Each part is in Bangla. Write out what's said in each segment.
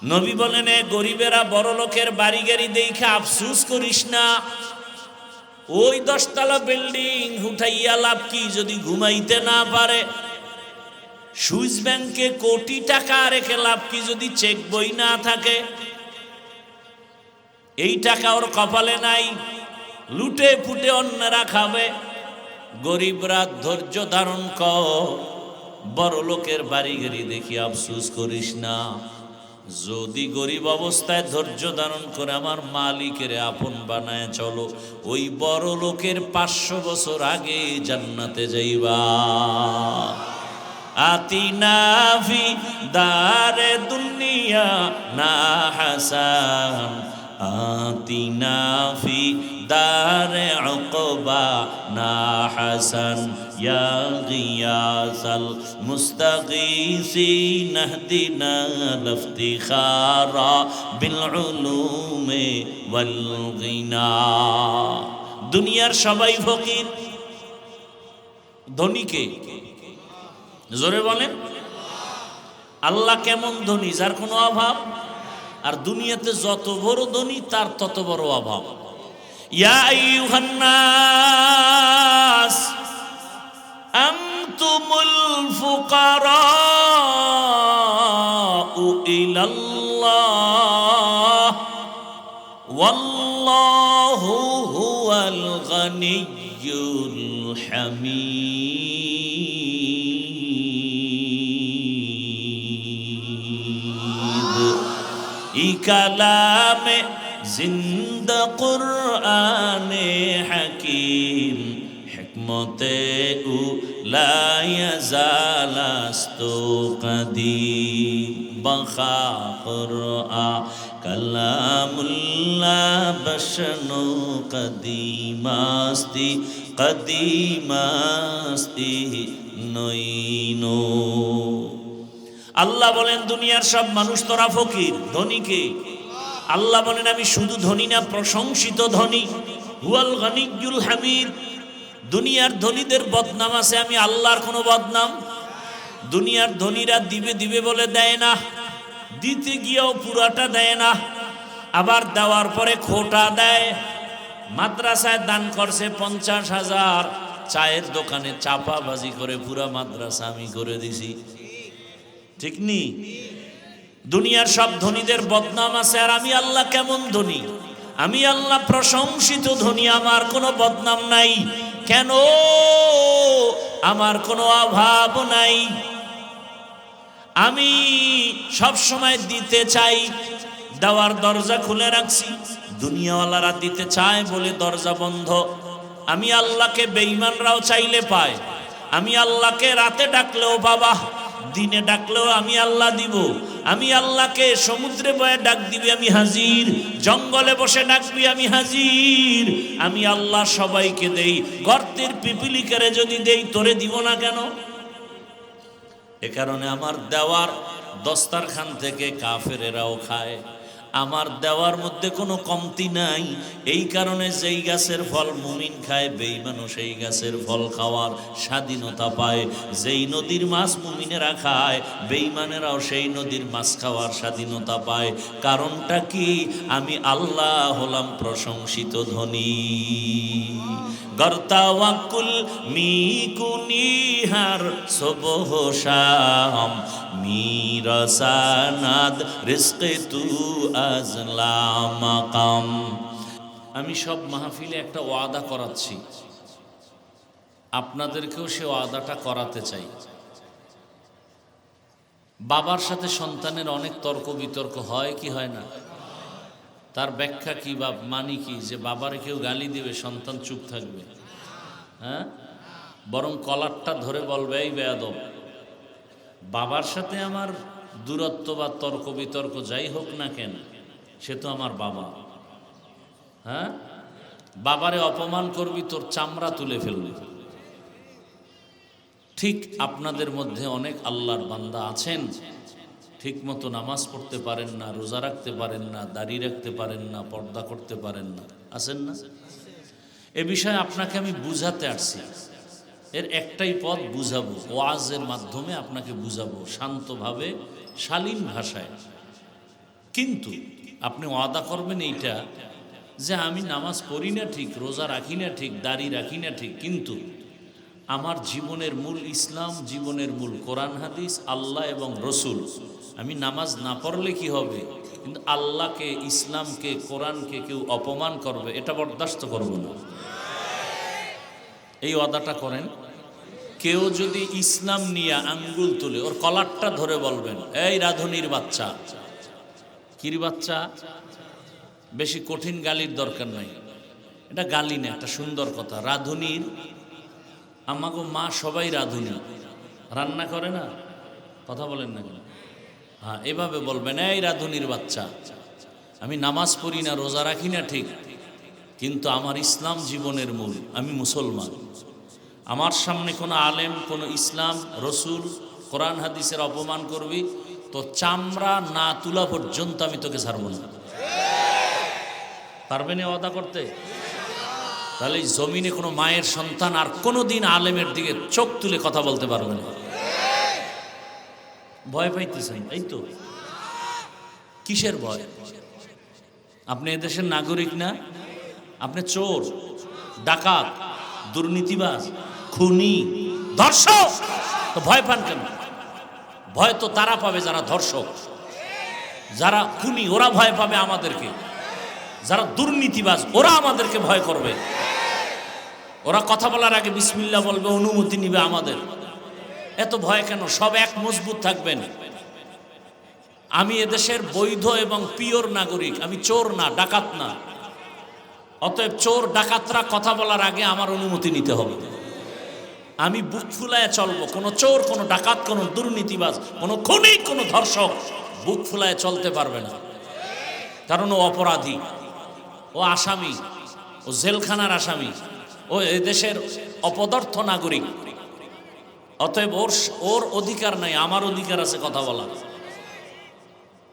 নবী বলেন, গরিবেরা বড় লোকের বাড়ি গাড়ি দেখে আফসুস করিস না। ওই 10 তলা বিল্ডিং উঠাইয়া লাভ কি যদি ঘুমাইতে না পারে? সুইস ব্যাংকে কোটি টাকা রেখে লাভ কি যদি চেক বই না থাকে? এই টাকা ওর কপালে নাই, লুটে ফুটে অন্যরা খাবে। গরিবরা ধৈর্য ধারণ কর, বড় লোকের বাড়ি গাড়ি দেখি আফসুস করিস না। যদি গরিব অবস্থায় ধৈর্য ধারণ করে আমার মালিকের আপন বানায় চলো, ওই বড় লোকের 500 বছর আগে জান্নাতে যাইবা। আতিনা ফি দারে দুনিয়া না হাসান, আতিনা ফি দারে উকবা না হাসান, ইয়া গিয়াসাল মুস্তাগীসিন ইহদিনা লিফতিখারা বিল উলুমি ওয়াল গিনা। দুনিয়ার সবাই ফকির, ধনীকে জোরে বলেন আল্লাহ কেমন ধনী, যার কোনো অভাব। আর দুনিয়াতে যত বড় ধনী তার তত বড় অভাব। ইয়া আইয়ুহান নাস আনতুমুল ফুকারাউ ইলাল্লাহ ওয়াল্লাহু হুয়াল গনিয়্যুল হামিদ। ই কালামে জিন্দা কুরআনে হাকিম, হিকমতে উলা ইয়াজালাস্তু কদিম। বাখা কুরআন কালামুল্লাহ বশনু কদিমাস্তি কদিমাস্তি নইনো। আল্লাহ বলেন দুনিয়ার সব মানুষ তোরা ফকির, ধনীকে আল্লাহ বলেন আমি শুধু ধনী না, প্রশংসিত ধনী। হুয়াল গনিয়্যুল হামিদ। দুনিয়ার ধনীদের বদনাম আছে, আমি আল্লাহর কোনো বদনাম? দুনিয়ার ধনীরা দিবে দিবে বলে দেয় না, দিতে গিয়েও পুরাটা দেয় না, আবার দেওয়ার পরে খোটা দেয়। মাদ্রাসায় দান করছে 50,000, চায়ের দোকানে চাপাবাজি করে পুরা মাদ্রাসা আমি করে দিছি, ঠিক নি? দুনিয়ার সব ধনীদের বদনাম আছে, আর আমি আল্লাহ কেমন ধনী? আমি আল্লাহ প্রশংসিত ধনী, আমার কোনো বদনাম নাই। কেন? আমার কোনো অভাব নাই। আমি সব সময় দিতে চাই, দেওয়ার দরজা খুলে রাখছি। দুনিয়াওয়ালারা দিতে চায় বলে দরজা বন্ধ। আমি আল্লাহকে বেঈমানরাও চাইলে পায়। আমি আল্লাহকে রাতে ডাকলেও বাবা, দিনে ডাকলেও আমি আল্লাহ দিব। আমি আল্লাহকে সমুদ্রে বয়ে ডাক দিবি আমি হাজির, জঙ্গলে বসে ডাকবি আমি হাজির। আমি আল্লাহ সবাইকে দেই, গর্তের পিপিলিকারে যদি দেই তোরে দিব না কেন? এ কারণে আমার দেওয়ার দস্তারখান থেকে কাফেরেরাও খায়, আমার দেওয়ার মধ্যে কোনো কমতি নাই। এই কারণে যেই গাছের ফল মুমিন খায়, বেঈমানও সেই গাছের ফল খাওয়ার স্বাধীনতা পায়। যেই নদীর মাছ মুমিনেরা খায়, বেঈমানেরাও সেই নদীর মাছ খাওয়ার স্বাধীনতা পায়। কারণটা কি? আমি আল্লাহ হলাম প্রশংসিত ধনী। গর্তাওয়াকুল মিকুনিহার সবহ শাম, মিরাসানাদ রিজকে তু আজলা মাকাম। আমি সব মাহফিলে একটা ওয়াদা করাচ্ছি, আপনাদেরকেও সে ওয়াদাটা করাতে চাই। বাবার সাথে সন্তানের অনেক তর্ক বিতর্ক হয় কি হয় না? তার ব্যাখ্যা কি বা মানি কি? যে বাবারে কেউ গালি দিবে, সন্তান চুপ থাকবে? হ্যাঁ, বরং কলারটা ধরে বলবে এই বেয়াদব। বাবার সাথে আমার দূরত্ব বা তর্ক বিতর্ক যাই হোক না কেন, সে তো আমার বাবা। হ্যাঁ, বাবারে অপমান করবি তোর চামড়া তুলে ফেলবি। ঠিক আপনাদের মধ্যে অনেক আল্লাহর বান্দা আছেন, ঠিক মতো নামাজ পড়তে পারেন না, রোজা রাখতে পারেন না, দাড়ি রাখতে পারেন না, পর্দা করতে পারেন না, আছেন না? এ বিষয়ে আপনাকে আমি বুঝাতে আসছি। এর একটাই পথ, বুঝাবো, ওয়াজের মাধ্যমে আপনাকে বুঝাবো শান্তভাবে, শালীন ভাষায়। কিন্তু আপনি ওয়াদা করবেন এইটা যে আমি নামাজ পড়ি না ঠিক, রোজা রাখি না ঠিক, দাড়ি রাখি না ঠিক, কিন্তু আমার জীবনের মূল ইসলাম, জীবনের মূল কোরআন হাদিস, আল্লাহ এবং রসুল। আমি নামাজ না পড়লে কি হবে, কিন্তু আল্লাহকে, ইসলামকে, কোরআনকে কেউ অপমান করবে, এটা বরদাস্ত করব না। এই ওয়াদাটা করেন। কেউ যদি ইসলাম নিয়ে আঙ্গুল তুলে ওর কলারটা ধরে বলবেন, এই রাধুনির বাচ্চা। কির বাচ্চা? বেশি কঠিন গালির দরকার নাই, এটা গালি না, একটা সুন্দর কথা। রাধুনির, আমাগো মা সবাই রাধুনি, রান্না করে না, কথা বলেন না কেন? হ্যাঁ, এভাবে বলবেন, এই রাধুনির বাচ্চা, আমি নামাজ পড়ি না, রোজা রাখি না ঠিক, কিন্তু আমার ইসলাম জীবনের মূল, আমি মুসলমান। আমার সামনে কোনো আলেম, কোনো ইসলাম, রসুল, কোরআন হাদিসের অপমান করবি তো চামড়া না তুলা পর্যন্ত আমি তোকে ছাড়ব না। পারবেন ওয়াদা করতে? তাহলে এই জমিনে কোনো মায়ের সন্তান আর কোনো দিন আলেমের দিকে চোখ তুলে কথা বলতে পারবে না। ভয় পাইতেছেন, এই তো। কিসের ভয়? আপনি এদেশের নাগরিক না? আপনি চোর, ডাকাত, দুর্নীতিবাজ, খুনি, ধর্ষক, তো ভয় পান কেন? ভয় তো তারা পাবে যারা ধর্ষক, যারা খুনি, ওরা ভয় পাবে আমাদেরকে। যারা দুর্নীতিবাজ ওরা আমাদেরকে ভয় করবে। ওরা কথা বলার আগে বিসমিল্লাহ বলবে, অনুমতি নিবে আমাদের। এত ভয় কেন? সব এক মজবুত থাকবেন। আমি এদেশের বৈধ এবং পিওর নাগরিক, আমি চোর না, ডাকাত না। অতএব চোর ডাকাতরা কথা বলার আগে আমার অনুমতি নিতে হবে। আমি বুক ফুলায় চলবো। কোনো চোর, কোনো ডাকাত, কোনো দুর্নীতিবাজ, কোনো খুনি, কোনো ধর্ষক বুক ফুলায় চলতে পারবে না, কারণ ও অপরাধী, ও আসামি, ও জেলখানার আসামি, ও এদেশের অপদার্থ নাগরিক। অতএব ওর অধিকার নাই, আমার অধিকার আছে কথা বলা।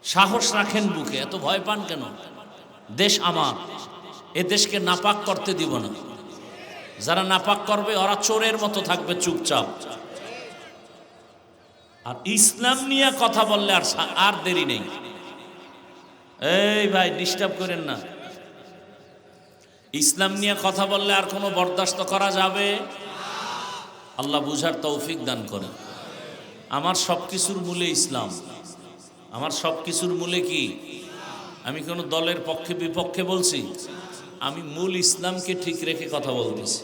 সাহস রাখেন বুকে, এত ভয় পান কেন? দেশ আমার, এ দেশকে নাপাক করতে দিব না। যারা নাপাক করবে ওরা চোরের মতো থাকবে চুপচাপ। আর ইসলাম নিয়ে কথা বললে আর দেরি নেই। এই ভাই, ডিস্টার্ব করেন না। ইসলাম নিয়ে কথা বললে আর কোনো বরদাস্ত করা যাবে? আল্লাহ বুঝার তৌফিক দান করেন। আমার সব কিছুর মূলে ইসলাম, আমার সব কিছুর মূলে কি? আমি কোনো দলের পক্ষে বিপক্ষে বলছি? আমি মূল ইসলামকে ঠিক রেখে কথা বলতেছি।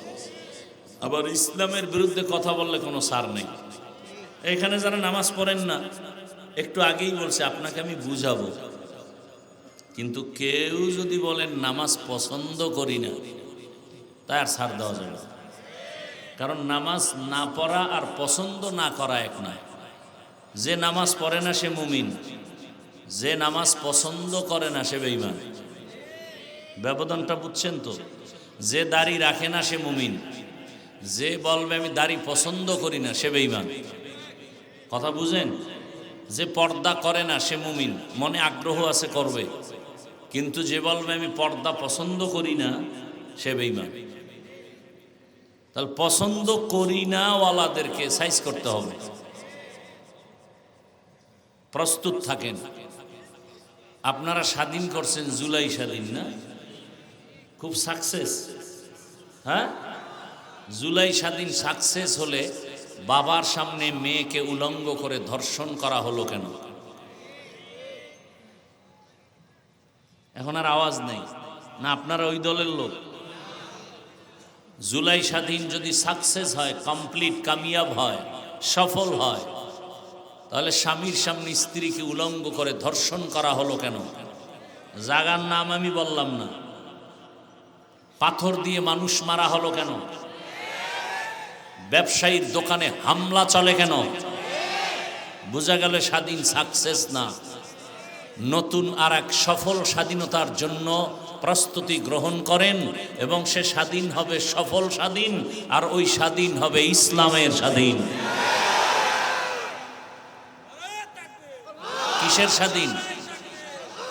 আবার ইসলামের বিরুদ্ধে কথা বললে কোনো সার নেই। এখানে যারা নামাজ পড়েন না, একটু আগেই বলছে আপনাকে আমি বুঝাবো, কিন্তু কেউ যদি বলেন নামাজ পছন্দ করি না, তাই আর ছাড় দেওয়া যাবে না। কারণ নামাজ না পড়া আর পছন্দ না করা এক নয়। যে নামাজ পড়ে না সে মুমিন, যে নামাজ পছন্দ করে না সে বেঈমান। ব্যবধানটা বুঝছেন তো? যে দাড়ি রাখে না সে মুমিন, যে বলবে আমি দাড়ি পছন্দ করি না সে বেঈমান। কথা বুঝেন? যে পর্দা করে না সে মুমিন, মনে আগ্রহ আছে করবে, কিন্তু যে বলবে আমি পর্দা পছন্দ করি না সে বেঈমান। তাহলে পছন্দ করি না ওয়ালাদেরকে সাইজ করতে হবে। প্রস্তুত থাকেন। আপনারা স্বাধীন করছেন জুলাই স্বাধীন না? খুব সাকসেস। হ্যাঁ, জুলাই স্বাধীন সাকসেস হলে বাবার সামনে মেয়েকে উলঙ্গ করে ধর্ষণ করা হলো কেন? এখন আর আওয়াজ নেই না? আপনারা ওই দলের লোক? জুলাই স্বাধীন যদি সাকসেস হয়, কমপ্লিট, কামিয়াব হয়, সফল হয়, তাহলে স্বামীর সামনে স্ত্রীকে উলঙ্গ করে ধর্ষণ করা হলো কেন? জাগার নাম আমি বললাম না। পাথর দিয়ে মানুষ মারা হলো কেন? ব্যবসায়ীর দোকানে হামলা চলে কেন? বোঝা গেল স্বাধীন সাকসেস না। নতুন আর এক সফল স্বাধীনতার জন্য প্রস্তুতি গ্রহণ করেন এবং সে স্বাধীন হবে সফল স্বাধীন, আর ওই স্বাধীন হবে ইসলামের স্বাধীন। কিসের স্বাধীন?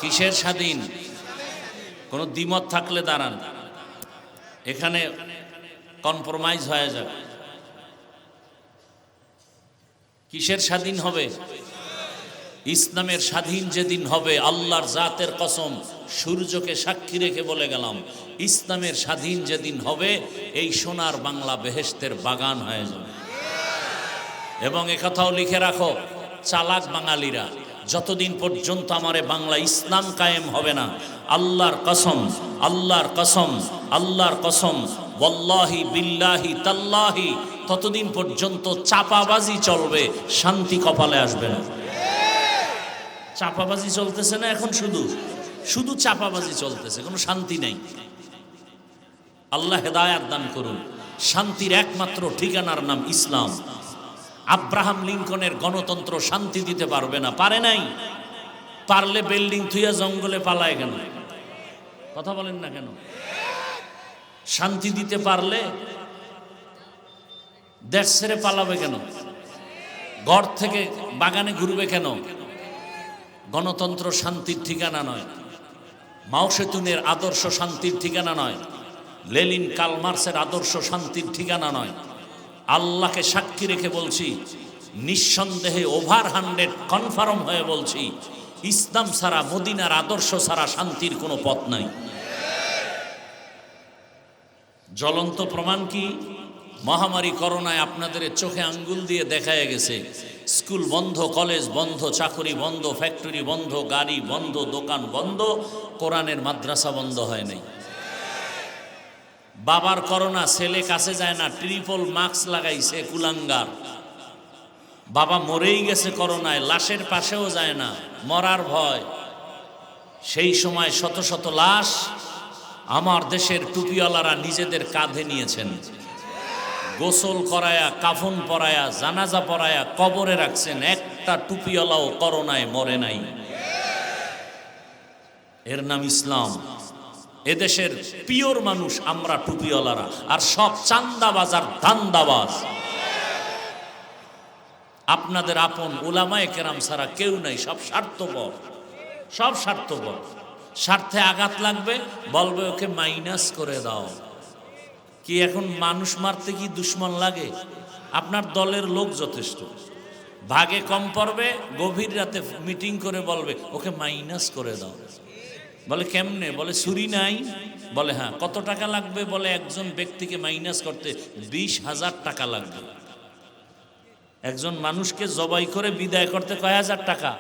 কিসের স্বাধীন? কোনো দ্বিমত থাকলে দাঁড়ান, এখানে কম্প্রোমাইজ হয়ে যাবে। কিসের স্বাধীন হবে? ইসলামের স্বাধীন যেদিন হবে, আল্লাহর জাতের কসম সূর্যকে সাক্ষী রেখে বলে গেলাম, ইসলামের স্বাধীন যেদিন হবে এই সোনার বাংলা বেহেশতের বাগান হয়ে যাবে। এবং একথাও লিখে রাখো, চালাক বাঙালিরা, যতদিন পর্যন্ত আমারে বাংলা ইসলাম কায়েম হবে না, আল্লাহর কসম, আল্লাহর কসম, আল্লাহর কসম, ওয়াল্লাহি বিল্লাহি তাল্লাহি, ততদিন পর্যন্ত চাপাবাজি চলবে, শান্তি কপালে আসবে না। চাপাবাজি চলতেছে না এখন, শুধু শুধু চাপাবাজি চলতেছে, কোনো শান্তি নেই। আল্লাহ হেদায়াত দান করুন। শান্তির একমাত্র ঠিকানার নাম ইসলাম। আব্রাহাম লিঙ্কনের গণতন্ত্র শান্তি দিতে পারবে না, পারে নাই। পারলে বিল্ডিং থুইয়া জঙ্গলে পালায় কেন? কথা বলেন না কেন? শান্তি দিতে পারলে দেশ ছেড়ে পালাবে কেন? ঘর থেকে বাগানে ঘুরবে কেন? গণতন্ত্র শান্তির ঠিকানা নয়, মাও সেতুনের আদর্শ শান্তির ঠিকানা নয়, লেনিন কার্ল মার্ক্সের আদর্শ শান্তির ঠিকানা নয়। আল্লাহকে সাক্ষী রেখে বলছি, নিঃসন্দেহে ওভার 100 কনফার্ম হয়ে বলছি, ইসলাম ছাড়া, মদিনার আদর্শ ছাড়া শান্তির কোনো পথ নাই। জ্বলন্ত প্রমাণ কি? মহামারী করোনায় আপনাদের চোখে আঙ্গুল দিয়ে দেখায় গেছে, স্কুল বন্ধ, কলেজ বন্ধ, চাকরি বন্ধ, ফ্যাক্টরি বন্ধ, গাড়ি বন্ধ, দোকান বন্ধ, কোরআনের মাদ্রাসা বন্ধ হয় নাই। বাবার করোনা, ছেলে কাছে যায় না, ট্রিপল মাস্ক লাগাইছে কুলাঙ্গার। বাবা মরেই গেছে করোনায়, লাশের পাশেও যায় না, মরার ভয়। সেই সময় শত শত লাশ আমার দেশের টুপিওয়ালারা নিজেদের কাঁধে নিয়েছেন, গোসল করায়া, কাফন পরায়া, জানাজা পরায়া কবরে রাখছেন। একটা টুপিওয়ালাও করোনায় মরে নাই। এর নাম ইসলাম। এদেশের পিওর মানুষ আমরা টুপিওয়ালারা, আর সব চান্দাবাজ আর ধান্দাবাজ। আপনাদের আপন উলামায়ে কেরাম ছাড়া কেউ নাই, সব স্বার্থপর, সব স্বার্থপর। স্বার্থে আঘাত লাগবে বলবে ওকে মাইনাস করে দাও। কি এখন মানুষ মারতে কি দুশ্মন লাগে? আপনার দলের লোক যথেষ্ট, ভাগে কম পড়বে, গভীর রাতে মিটিং করে বলবে ওকে মাইনাস করে দাও। বলে কেমনে? বলে চুরি নাই। বলে হ্যাঁ। কত টাকা লাগবে? বলে একজন ব্যক্তিকে মাইনাস করতে 20,000 টাকা লাগবে। একজন মানুষকে জবাই করে বিদায় করতে কয় হাজার টাকা?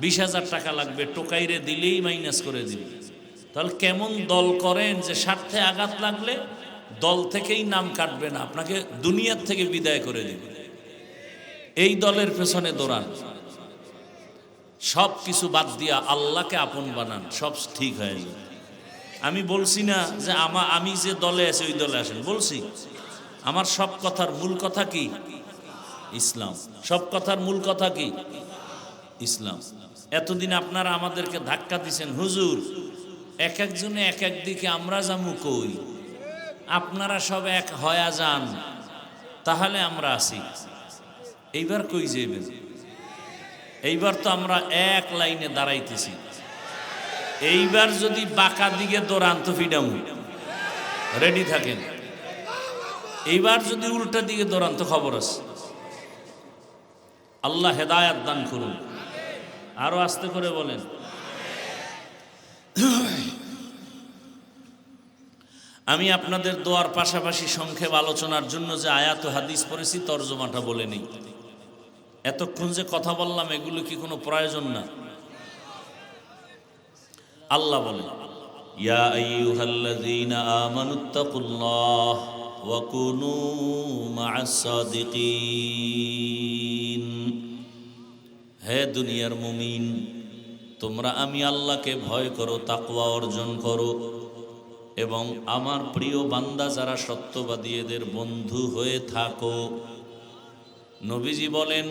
20,000 টাকা লাগবে। টোকাইরে দিলেই মাইনাস করে দিবে। তাহলে কেমন দল করেন যে স্বার্থে আঘাত লাগলে দল থেকেই নাম কাটবে না, আপনাকে দুনিয়ার থেকে বিদায় করে দিবে। এই দলের পেছনে দৌড়ান, সব কিছু বাদ দিয়া আল্লাহকে আপন বানান, সব ঠিক হয়ে যাবে। আমি বলছি না যে আমি যে দলে আছি ওই দলে আসেন, বলছি আমার সব কথার মূল কথা কি? ইসলাম। সব কথার মূল কথা কি? ইসলাম। এতদিন আপনারা আমাদেরকে ধাক্কা দিছেন, হুজুর এক একজনে এক এক দিকে, আমরা যামু কই? আপনারা সব এক হয়া যান, তাহলে আমরা আছি। এইবার কই যাইবেন? এইবার তো আমরা এক লাইনে দাঁড়াইতেছি। এইবার যদি বাঁকা দিকে দৌড়ান তো ফিডামু, রেডি থাকেন। এইবার যদি উল্টা দিকে দৌড়ান তো খবর আছে। আল্লাহ হেদায়াত দান করুন। আরো আস্তে করে বলেন। আমি আপনাদের দোয়ার পাশাপাশি সংক্ষেপ আলোচনার জন্য যে আয়াত ও হাদিস পড়েছি তর্জমাটা বলে নেই। এতক্ষণ যে কথা বললাম এগুলো কি কোনো প্রয়োজন না? আল্লাহ বলে, ইয়া আইয়ুহাল্লাযীনা আমানুত্তাকুল্লাহ ওয়া কুনু মা'আস সাদিকিন। হে দুনিয়ার মুমিন, তোমরা আমি আল্লাহকে ভয় করো, তাকওয়া অর্জন করো, এবং আমার প্রিয় বান্দা যারা সত্যবাদী এদের বন্ধু হয়ে থাকো। নবীজি বলেন,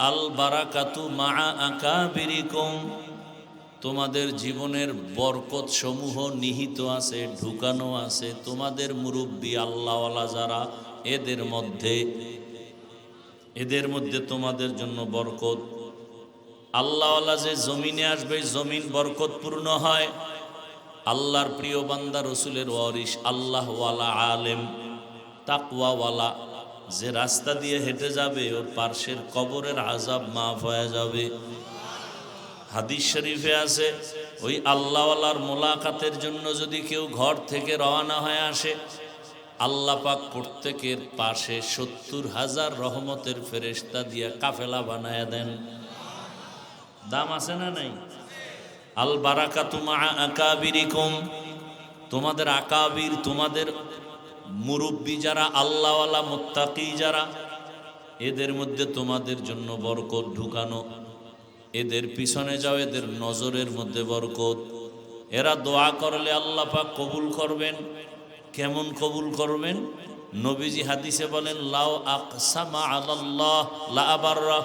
আল বারাকাতু মা'a আকাবিরিকুম, তোমাদের জীবনের বরকত সমূহ নিহিত আছে, ঢুকানো আছে তোমাদের মুরব্বী আল্লাহওয়ালা যারা, এদের মধ্যে তোমাদের জন্য বরকত। আল্লাহওয়ালা যে জমিনে আসবে, জমিন বরকতপূর্ণ হয়। আল্লাহর প্রিয় বান্দা, রসুলের ওয়ারিস, আল্লাহওয়ালা আলেম, তাকওয়াওয়ালা যে রাস্তা দিয়ে হেঁটে যাবে ওর পার্শ্বের কবরের আযাব মাফ হয়ে যাবে। হাদিস শরীফে আছে, ওই আল্লাহওয়ালার মোলাকাতের জন্য যদি কেউ ঘর থেকে রওনা হয়ে আসে, আল্লাহ পাক প্রত্যেকের পাশে ৭০,০০০ রহমতের ফেরেশতা দিয়া কাফেলা বানায়া দেন। দাম আছে না নাই? আল বারাকাতু মা আকাবিরিকুম, তোমাদের আকাবির, তোমাদের মুরব্বী যারা, আল্লাহওয়ালা মুত্তাকি যারা, এদের মধ্যে তোমাদের জন্য বরকত ঢুকানো। এদের পিছনে যাও, এদের নজরের মধ্যে বরকত। এরা দোয়া করলে আল্লাহ পাক কবুল করবেন। কেমন কবুল করবেন? নবীজি হাদিসে বলেন, লাউ আকসামা আলাল্লাহ লা আবাররা।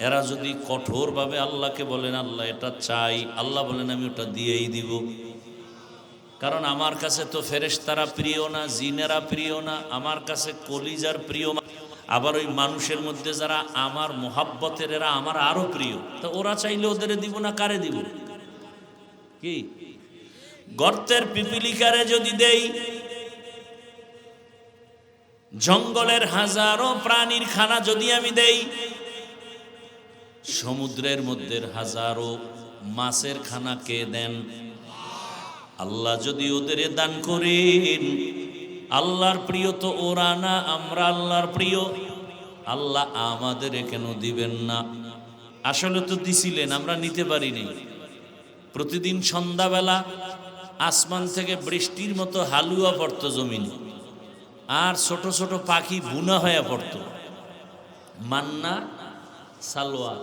এরা যদি কঠোরভাবে আল্লাহকে বলেন, আল্লাহ এটা চাই, আল্লাহ বলেন আমি ওটা দিয়েই দিব। কারণ আমার কাছে তো ফেরেশতারা প্রিয় না, জিনেরা প্রিয় না, আমার কাছে কলিজার প্রিয়। আবার ওই মানুষের মধ্যে যারা আমার মোহাব্বতের, এরা আমার আরো প্রিয়। তো ওরা চাইলে ওদের দিব না, কারে দিব? কি গর্তের পিপিলিকারে যদি দেই, জঙ্গলের হাজারো প্রাণীর খানা যদি আমি দেই, সমুদ্রের মধ্যে হাজারো মাছের খানা কে দেন? আল্লাহ যদি ওদের দান করেন, আল্লাহর প্রিয় তো ওরা না, আমরা আল্লাহর প্রিয়, আল্লাহ আমাদের কেন দিবেন না? আসলে তো দিছিলেন, আমরা নিতে পারিনি। প্রতিদিন সন্ধ্যাবেলা আসমান থেকে বৃষ্টির মতো হালুয়া পড়তো জমিনে, আর ছোট ছোট পাখি বুনা হয়ে পড়তো, মান্না সালোয়া।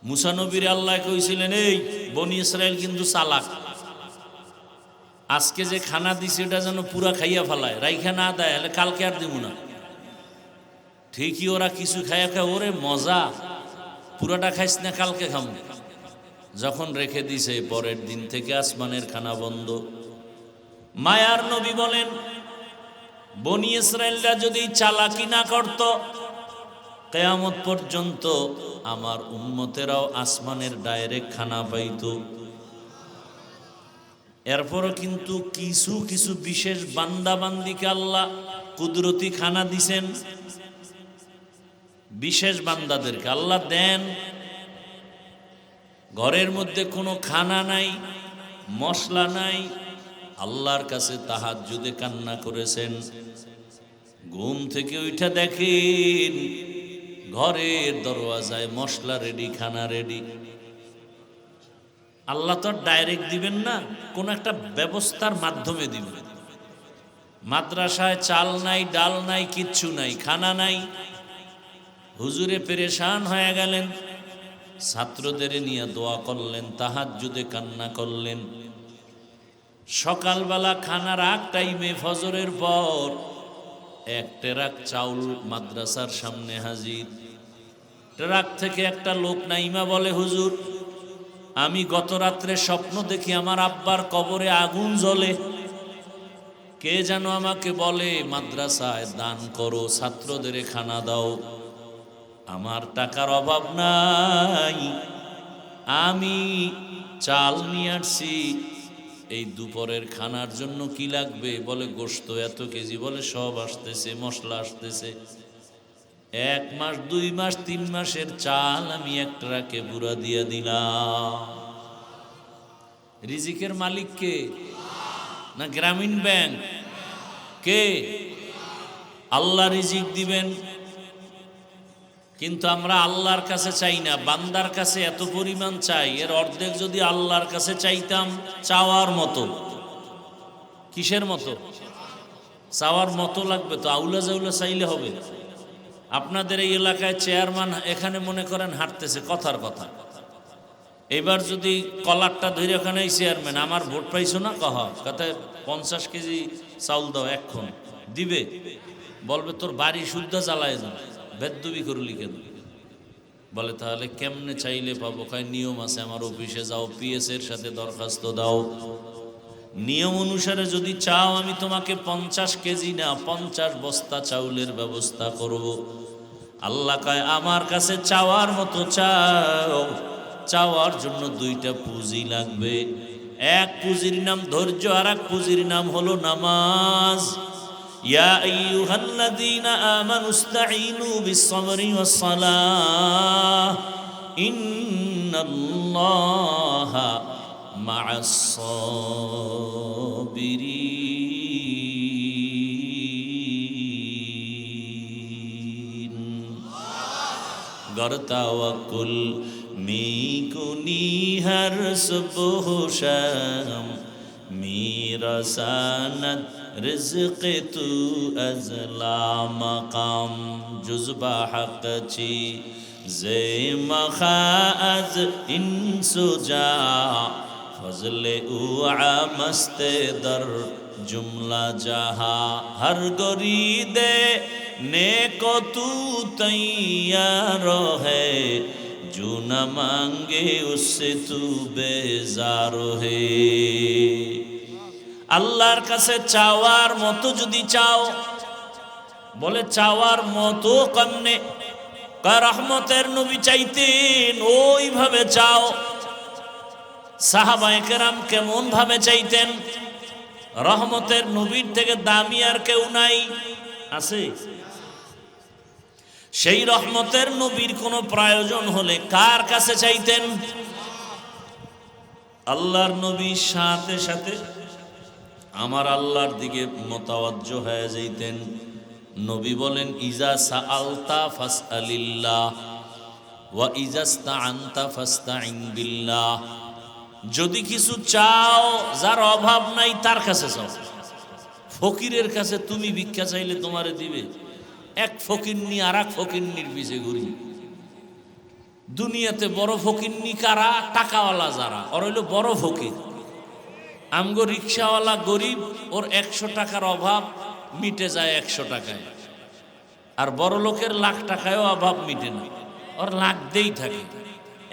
মুসা নবীর আল্লাহ কইছিলেন, এই বনি ইসরাইল কিন্তু চালাক, আজকে যে খানা দিছে এটা যেন পুরা খাইয়া ফেলায়, রাইখা না দেয়, হলে কালকে আর দিব না। ঠিকই ওরা কিছু খাইয়া খায়, ওরে মজা, পুরাটা খাইস না, কালকে খাম। যখন রেখে দিছে, পরের দিন থেকে আসমানের খানা বন্ধ। মায়ার নবী বলেন, বনি ইসরাইলরা যদি চালাকি না করত, কিয়ামত পর্যন্ত আমার উম্মতেরাও আসমানের ডাইরেক্ট খানা পাইত। এরপরও কিন্তু কিছু কিছু বিশেষ বান্দা বান্দিকে আল্লাহ কুদরতি খানা দিছেন। বিশেষ বান্দাদেরকে আল্লাহ দেন, ঘরের মধ্যে কোনো খানা নাই, মশলা নাই, আল্লাহর কাছে তাহাজ্জুদে কান্না করেছেন, ঘুম থেকে উঠা দেখেন ঘরের দরওয়াজায় মশলা রেডি, খানা রেডি। আল্লাহ তো ডাইরেক্ট দিবেন না, কোন একটা ব্যবস্থার মাধ্যমে দিবেন। মাদ্রাসায় চাল নাই, ডাল নাই, কিচ্ছু নাই, খানা নাই, হুজুরে পেরেশান হয়ে গেলেন, ছাত্রদের নিয়ে দোয়া করলেন, তাহাজ্জুদে কান্না করলেন। সকালবেলা খানার আগ টাইমে ফজরের পর এক ট্রাক চাউল মাদ্রাসার সামনে হাজির। ট্রাক থেকে একটা লোক নাইমা বলে, হুজুর আমি গত রাত্রে স্বপ্ন দেখি আমার আব্বার কবরে আগুন জ্বলে। কে যেন আমাকে বলে মাদ্রাসায় দান করো, ছাত্রদের খানা দাও। আমার টাকার অভাব নাই, আমি চাল নিয়ে আসছি, এই দুপুরের খানার জন্য কি লাগবে? বলে গোশত এত কেজি, বলে সব আসতেছে, মশলা আসতেছে, 1 মাস 2 মাস 3 মাসের চাল আমি এক ট্রাকে বুড়া দিয়া দিলাম। রিজিকের মালিক কে? না গ্রামীণ ব্যাংক? কে? আল্লাহ রিজিক দিবেন। কিন্তু আমরা আল্লাহর কাছে চাই না, বান্দার কাছে এত পরিমাণ চাই, এর অর্ধেক যদি আল্লাহর কাছে চাইতাম, চাওয়ার মতো। কিসের মতো? চাওয়ার মতো লাগবে তো, আউলা জাউলা চাইলে হবে? আপনাদের এই এলাকায় চেয়ারম্যান এখানে মনে করেন হাঁটতেছে, কথার কথা, এবার যদি কলারটা ধরে ওখানে চেয়ারম্যান, আমার ভোট পাইছো না, কথায় 50 কেজি চাউল দাও, এক্ষণ দিবে? বলবে তোর বাড়ি শুদ্ধ জ্বালায় যাবে, বেদ্যুবি করলি কেন? বলে তাহলে কেমনে চাইলে পাবো? কয় নিয়ম আছে, আমার অফিসে যাও, পিএস এর সাথে দরখাস্ত দাও, নিয়ম অনুসারে যদি চাও আমি তোমাকে 50 কেজি না 50 বস্তা চাউলের ব্যবস্থা করব। আল্লাহ কয় আমার কাছে চাওয়ার মতো চাও, চাওয়ার জন্য 2টা পুঁজি লাগবে। এক পুঁজির নাম ধৈর্য, আর এক পুঁজির নাম হলো নামাজ। ইয়া আইয়ুহাল্লাযীনা আমানুস্তাঈনু বিস-সাবরি ওয়াস-সালাহ ইন্নাল্লাহা মা'আস সাবিরিন। गर तवक्कुल मी कुनी हर सुबह शाम, मेरा सनद रिज़्क़ तू अज़ला मकाम, जुज़्बा हक़ ची ज़े मखाअज़ इंसुजा, फज़ले उआ मस्ते दर जुमला जहा, हर गरीदे नेको तू तैयार है, जो न मांगे उससे तू बेजार है। আল্লাহর কাছে চাওয়ার মতো যদি চাও, বলে চাওয়ার মতো কেমনে? রহমতের নবী চাইতেন ওইভাবে চাও। সাহাবায়ে কেরাম কেমন ভাবে চাইতেন? রহমতের নবীর থেকে দামি আর কেউ নাই, আছে? সেই রহমতের নবীর কোনো প্রয়োজন হলে কার কাছে চাইতেন? আল্লাহর নবীর সাথে সাথে আমার আল্লাহর দিকে মুতাওয়াজ্জহ হয়ে যাইতেন। নবী বলেন, ইজা সাআলতা ফাসআলিল্লাহ ওয়া ইজা ইসতাআনতা ফাসতাইন বিল্লাহ। যদি কিছু চাও, যার অভাব নাই তার কাছে চাও। ফকিরের কাছে তুমি ভিক্ষা চাইলে তোমারে দিবে? এক ফকিরনি আর এক ফকিরনির পিছে ঘুরি। দুনিয়াতে বড় ফকিরনি কারা? টাকাওয়ালা যারা, ওর হইল বড় ফকির। আমগো রিক্সাওয়ালা গরিব, ওর 100 টাকার অভাব মিটে যায় 100 টাকায়। আর বড় লোকের লাখ টাকায়ও অভাব মিটে না, ওর লাখ দেই থাকে।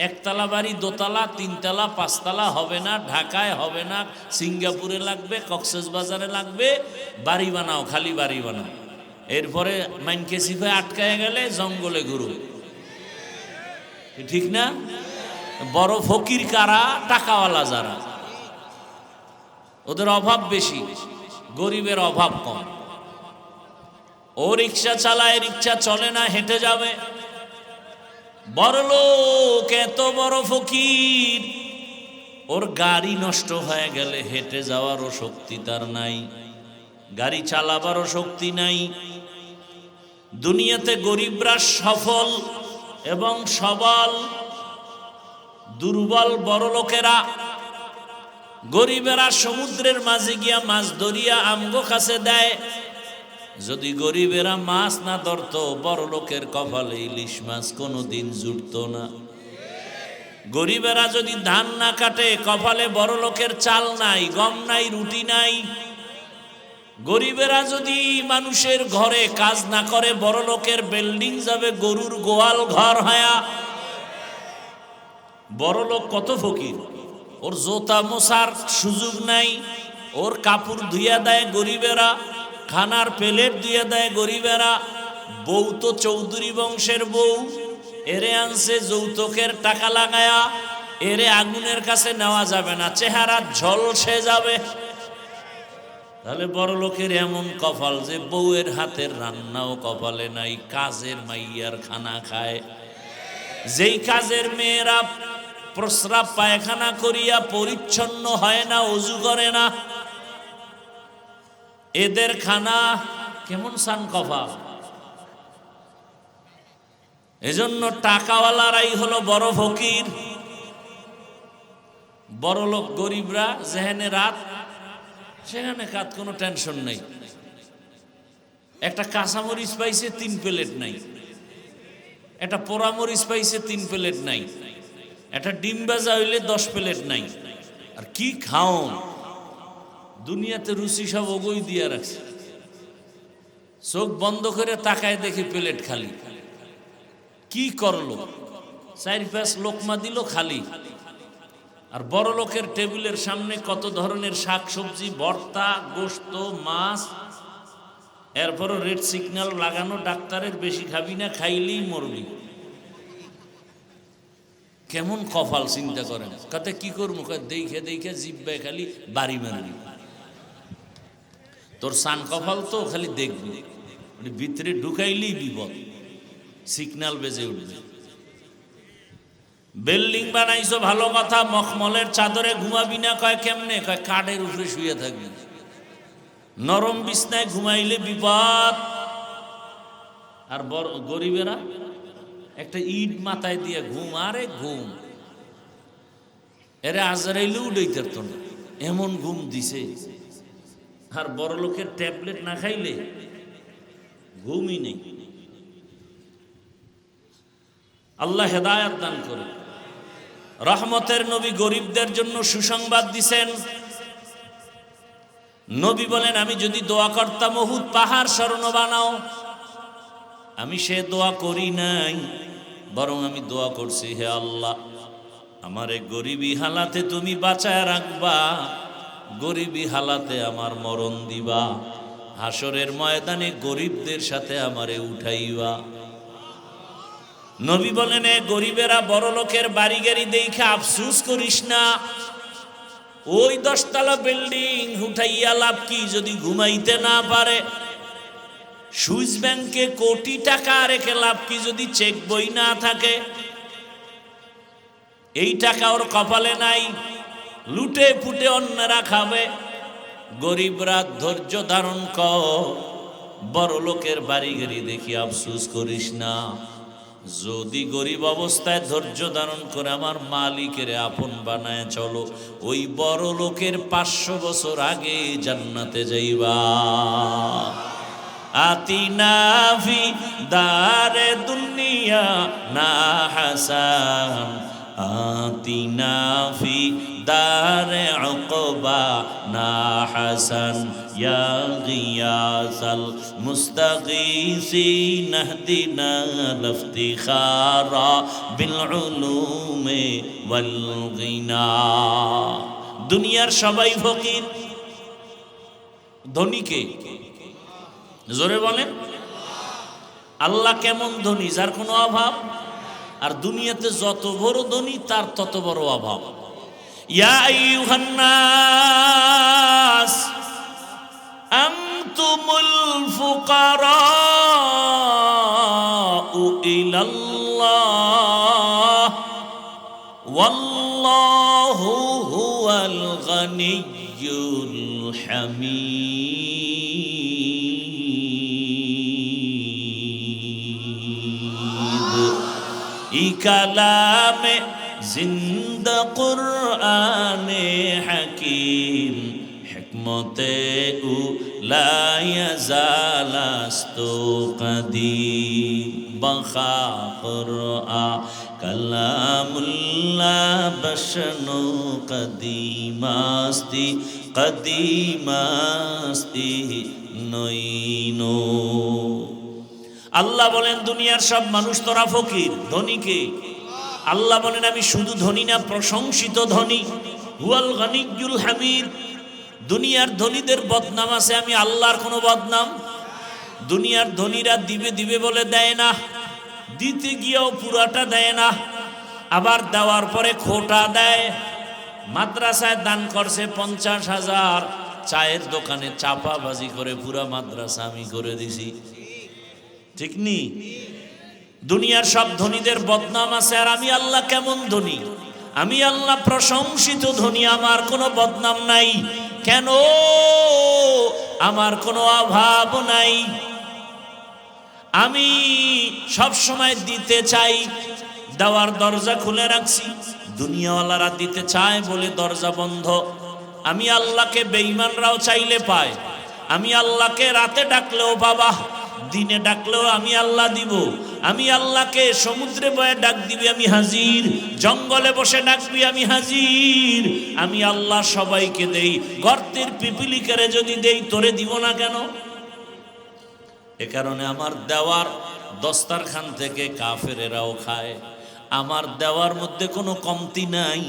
একতলা বাড়ি, দোতলা, তিনতলা, পাঁচতলা হবে না, ঢাকায় হবে না, সিঙ্গাপুরে লাগবে, কক্সবাজারে লাগবে। বাড়ি বানাও, খালি বাড়ি বানাও। এরপরে মাইনকেসিফে আটকায় গেলে জঙ্গলে ঘুরো, ঠিক না? বড় ফকির কারা? টাকাওয়ালা যারা, ওদের অভাব বেশি, গরিবের অভাব কম। ও রিক্সা চালায়, রিক্সা চলে না, হেঁটে যাবে। বড় লোক এত বড় ফকির, ওর গাড়ি নষ্ট হয়ে গেলে হেঁটে যাওয়ারও শক্তি তার নাই, গাড়ি চালাবারও শক্তি নাই। দুনিয়াতে গরিবরা সফল এবং সবল, দুর্বল বড় লোকেরা। গরিবেরা সমুদ্রের মাঝে গিয়া মাছ ধরিয়া আমগো কাছে দেয়। যদি গরিবেরা মাছ না ধরতো, বড় লোকের কপালে ইলিশ মাছ কোনোদিন জুটতো না। গরিবেরা যদি ধান না কাটে, কপালে বড় লোকের চাল নাই, গম নাই, রুটি নাই। গরিবেরা যদি মানুষের ঘরে কাজ না করে, বড় লোকের বিল্ডিং যাবে গরুর গোয়াল ঘর হয়া। বড় লোক কত ফকির, ওর জোতা মোছার সুযোগ নাই, ওর কাপড় ধুইয়া দেয় গরিবেরা, খানার প্লেট ধুইয়া দেয় গরিবেরা। বউ তো চৌধুরী বংশের বউ, এরে আনছে যৌতুকের টাকা লাগায়া, এরে আগুনের কাছে নেওয়া যাবে না, চেহারা ঝলসে যাবে। তাহলে বড় লোকের এমন কপাল যে বউয়ের হাতের রান্নাও কপালে নাই, কাজের মাইয়ার খানা খায়। যেই কাজের মেয়েরা প্রস্রাব পায়খানা করিয়া পরিচ্ছন্ন হয় না, ওযু করে না, এদের খানা কেমন সান কপাল। এজন্য টাকাওয়ালারাই হলো বড় ফকির। বড় লোক গরিবরা যেখানে রাত সেখানে কাত, কোনো টেনশন নাই। একটা কাঁচামরিচ পাইছে 3 প্লেট নাই, একটা পোড়ামরিচ পাইছে 3 প্লেট নাই, একটা ডিম ভাজা হইলে 10 প্লেট নাই। আর কি খাও, দুনিয়াতে রুচি সব ওগই দিয়া রাখছে। চোখ বন্ধ করে তাকায় দেখি প্লেট খালি। কি করলো? 4-5 লোকমা দিল খালি। আর বড় লোকের টেবিলের সামনে কত ধরনের শাক সবজি, ভর্তা, গোশত, মাছ। এরপরও রেড সিগন্যাল লাগানো, ডাক্তারের বেশি খাবি না, খাইলেই মরবি। কেমন কপাল চিন্তা করেন। কাতে কি করবো? দেখে দেখে জিব্বায় খালি বাড়ি মারবি। তোর সান কপাল তো খালি দেখবি, ভিতরে ঢুকাইলেই বিপদ, সিগন্যাল বেজে উঠবে। বিল্ডিং বানাইছো ভালো কথা, মখমলের চাদরে ঘুমাবি না, কয় কেমনে? কয় কাঠের উপরে শুয়ে থাকবি, নরম বিছনায় ঘুমাইলে বিপদ। আর বড় গরিবেরা একটা ইট মাথায় দিয়ে ঘুম, আরে ঘুম এরে আজরাইলে উড়াইতে পারত না, এমন ঘুম দিছে। আর বড় লোকের ট্যাবলেট না খাইলে ঘুমই নেই। আল্লাহ হেদায়াত দান করে। রহমতের নবী গরিবদের জন্য সুসংবাদ দিছেন। নবী বলেন, আমি যদি দোয়া করতাম উহুদ পাহাড় স্বর্ণ বানাও, আমি সে দোয়া করি নাই, বরং আমি দোয়া করছি, হে আল্লাহ আমারে গরিবী হালাতে তুমি বাঁচায় রাখবা, গরিবী হালাতে আমার মরণ দিবা, হাসরের ময়দানে গরিবদের সাথে আমারে উঠাইবা। নবী বলেন, এ গরিবেরা বড় লোকের বাড়ি গাড়ি দেখে আফসুস করিস না, ওই 10 তলা বিল্ডিং উঠাইয়া লাভ কি যদি ঘুমাইতে না পারে? সুইস ব্যাংকে কোটি টাকা রেখে লাভ কি যদি চেক বই না থাকে? এই টাকা ওর কপালে নাই, লুটে ফুটে অন্যরা খাবে। গরিবরা ধৈর্য ধারণ কর, বড় লোকের বাড়ি গাড়ি দেখি আফসুস করিস না। যদি গরিব অবস্থায় ধৈর্য ধারণ করে আমার মালিকের আপন বানায় চলো, ওই বড় লোকের 500 বছর আগে জান্নাতে যাইবা। আতিনা ফি দারে দুনিয়া না হাসান, আতিনা ফি দারে উকবা না হাসান, ইয়া গিয়াসাল মুস্তাগীসিন ইহদিনা লিফতিখারা বিল উলুমি ওয়াল গিনা। দুনিয়ার সবাই ফকির, ধনী কে? জোরে বলেন। আল্লাহ কেমন ধনী? যার কোনো অভাব। আর দুনিয়াতে যত বড় ধনী তার তত বড় অভাব। ইয়া আইয়ুহান নাস আনতুমুল ফুকারাউ ইলাল্লাহ ওয়াল্লাহু হুয়াল গানিয়্যুল হামিদ। ই কালামে জিন্দা কুরআনে হাকিম, হিকমতে লা ইয়াজালাস্তু কাদিম, বাখা কুরআন কালামুল্লাহ বশনু কদিমাস্তি কদিমাস্তি নইনো। আল্লাহ বলেন, দুনিয়ার সব মানুষ তোরা ফকির, ধনী কে? আল্লাহ বলেন, আমি শুধু ধনী না, প্রশংসিত ধনী। হুয়াল গানিয়্যুল হামিদ। দুনিয়ার ধনীদের বদনাম আছে, আমি আল্লাহর কোনো বদনাম? দুনিয়ার ধনীরা দিবে দিবে বলে দেয় না, দিতে গিয়েও পুরাটা দেয় না, আবার দেওয়ার পরে খোটা দেয়। মাদ্রাসায় দান করছে 50,000, চায়ের দোকানে চাপাবাজি করে পুরা মাদ্রাসা আমি করে দিছি, ঠিক নি? দুনিয়ার সব ধনীদের বদনাম আছে, আর আমি আল্লাহ কেমন ধনী? আমি আল্লাহ প্রশংসিত ধনী, আমার কোনো বদনাম নাই। কেন? আমার কোনো অভাব নাই। আমি সব সময় দিতে চাই, দেওয়ার দরজা খুলে রাখছি। দুনিয়াওয়ালারা দিতে চায় বলে দরজা বন্ধ। আমি আল্লাহকে বেঈমানরাও চাইলে পায়। আমি আল্লাহকে রাতে ডাকলেও বাবা, দিনে ডাকলেও আমি আল্লাহ দিব। আমি আল্লাহকে সমুদ্রে বয়ে ডাক দিবি, আমি হাজির। জঙ্গলে বসে ডাকবি, আমি হাজির। আমি আল্লাহ সবাইকে দেই। গর্তের পিপিলিকারে যদি দেই, তোরে দিব না কেন? এ কারণে আমার দেওয়ার দস্তারখান থেকে কাফেরেরাও খায়। আমার দেওয়ার মধ্যে কোনো কমতি নাই।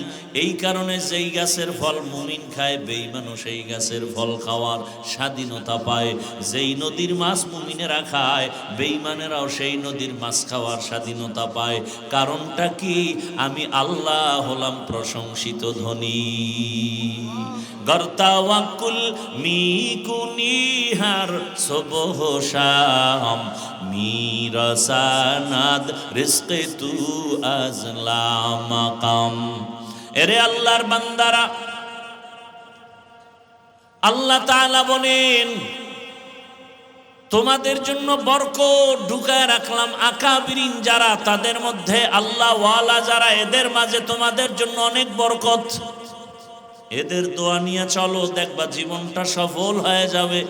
এই কারণে যেই গাছের ফল মুমিন খায়, বেঈমানও সেই গাছের ফল খাওয়ার স্বাধীনতা পায়। যেই নদীর মাছ মুমিনেরা খায়, বেঈমানেরাও সেই নদীর মাছ খাওয়ার স্বাধীনতা পায়। কারণটা কি? আমি আল্লাহ হলাম প্রশংসিত ধনী। গর্তাওয়াকুল মিকুনিহার সবহ শাম মিরাসানাদ রিজকে তু আজলা মাকাম। এরে আল্লাহর বান্দারা, আল্লাহ তাআলা বলেন তোমাদের জন্য বরকত ঢুকায় রাখলাম। আকাবিরিন যারা, তাদের মধ্যে আল্লাহ ওয়ালা যারা, এদের মাঝে তোমাদের জন্য অনেক বরকত। এদের দোয়া নিয়ে চলো, দেখবা জীবনটা সফল হয়ে যাবে।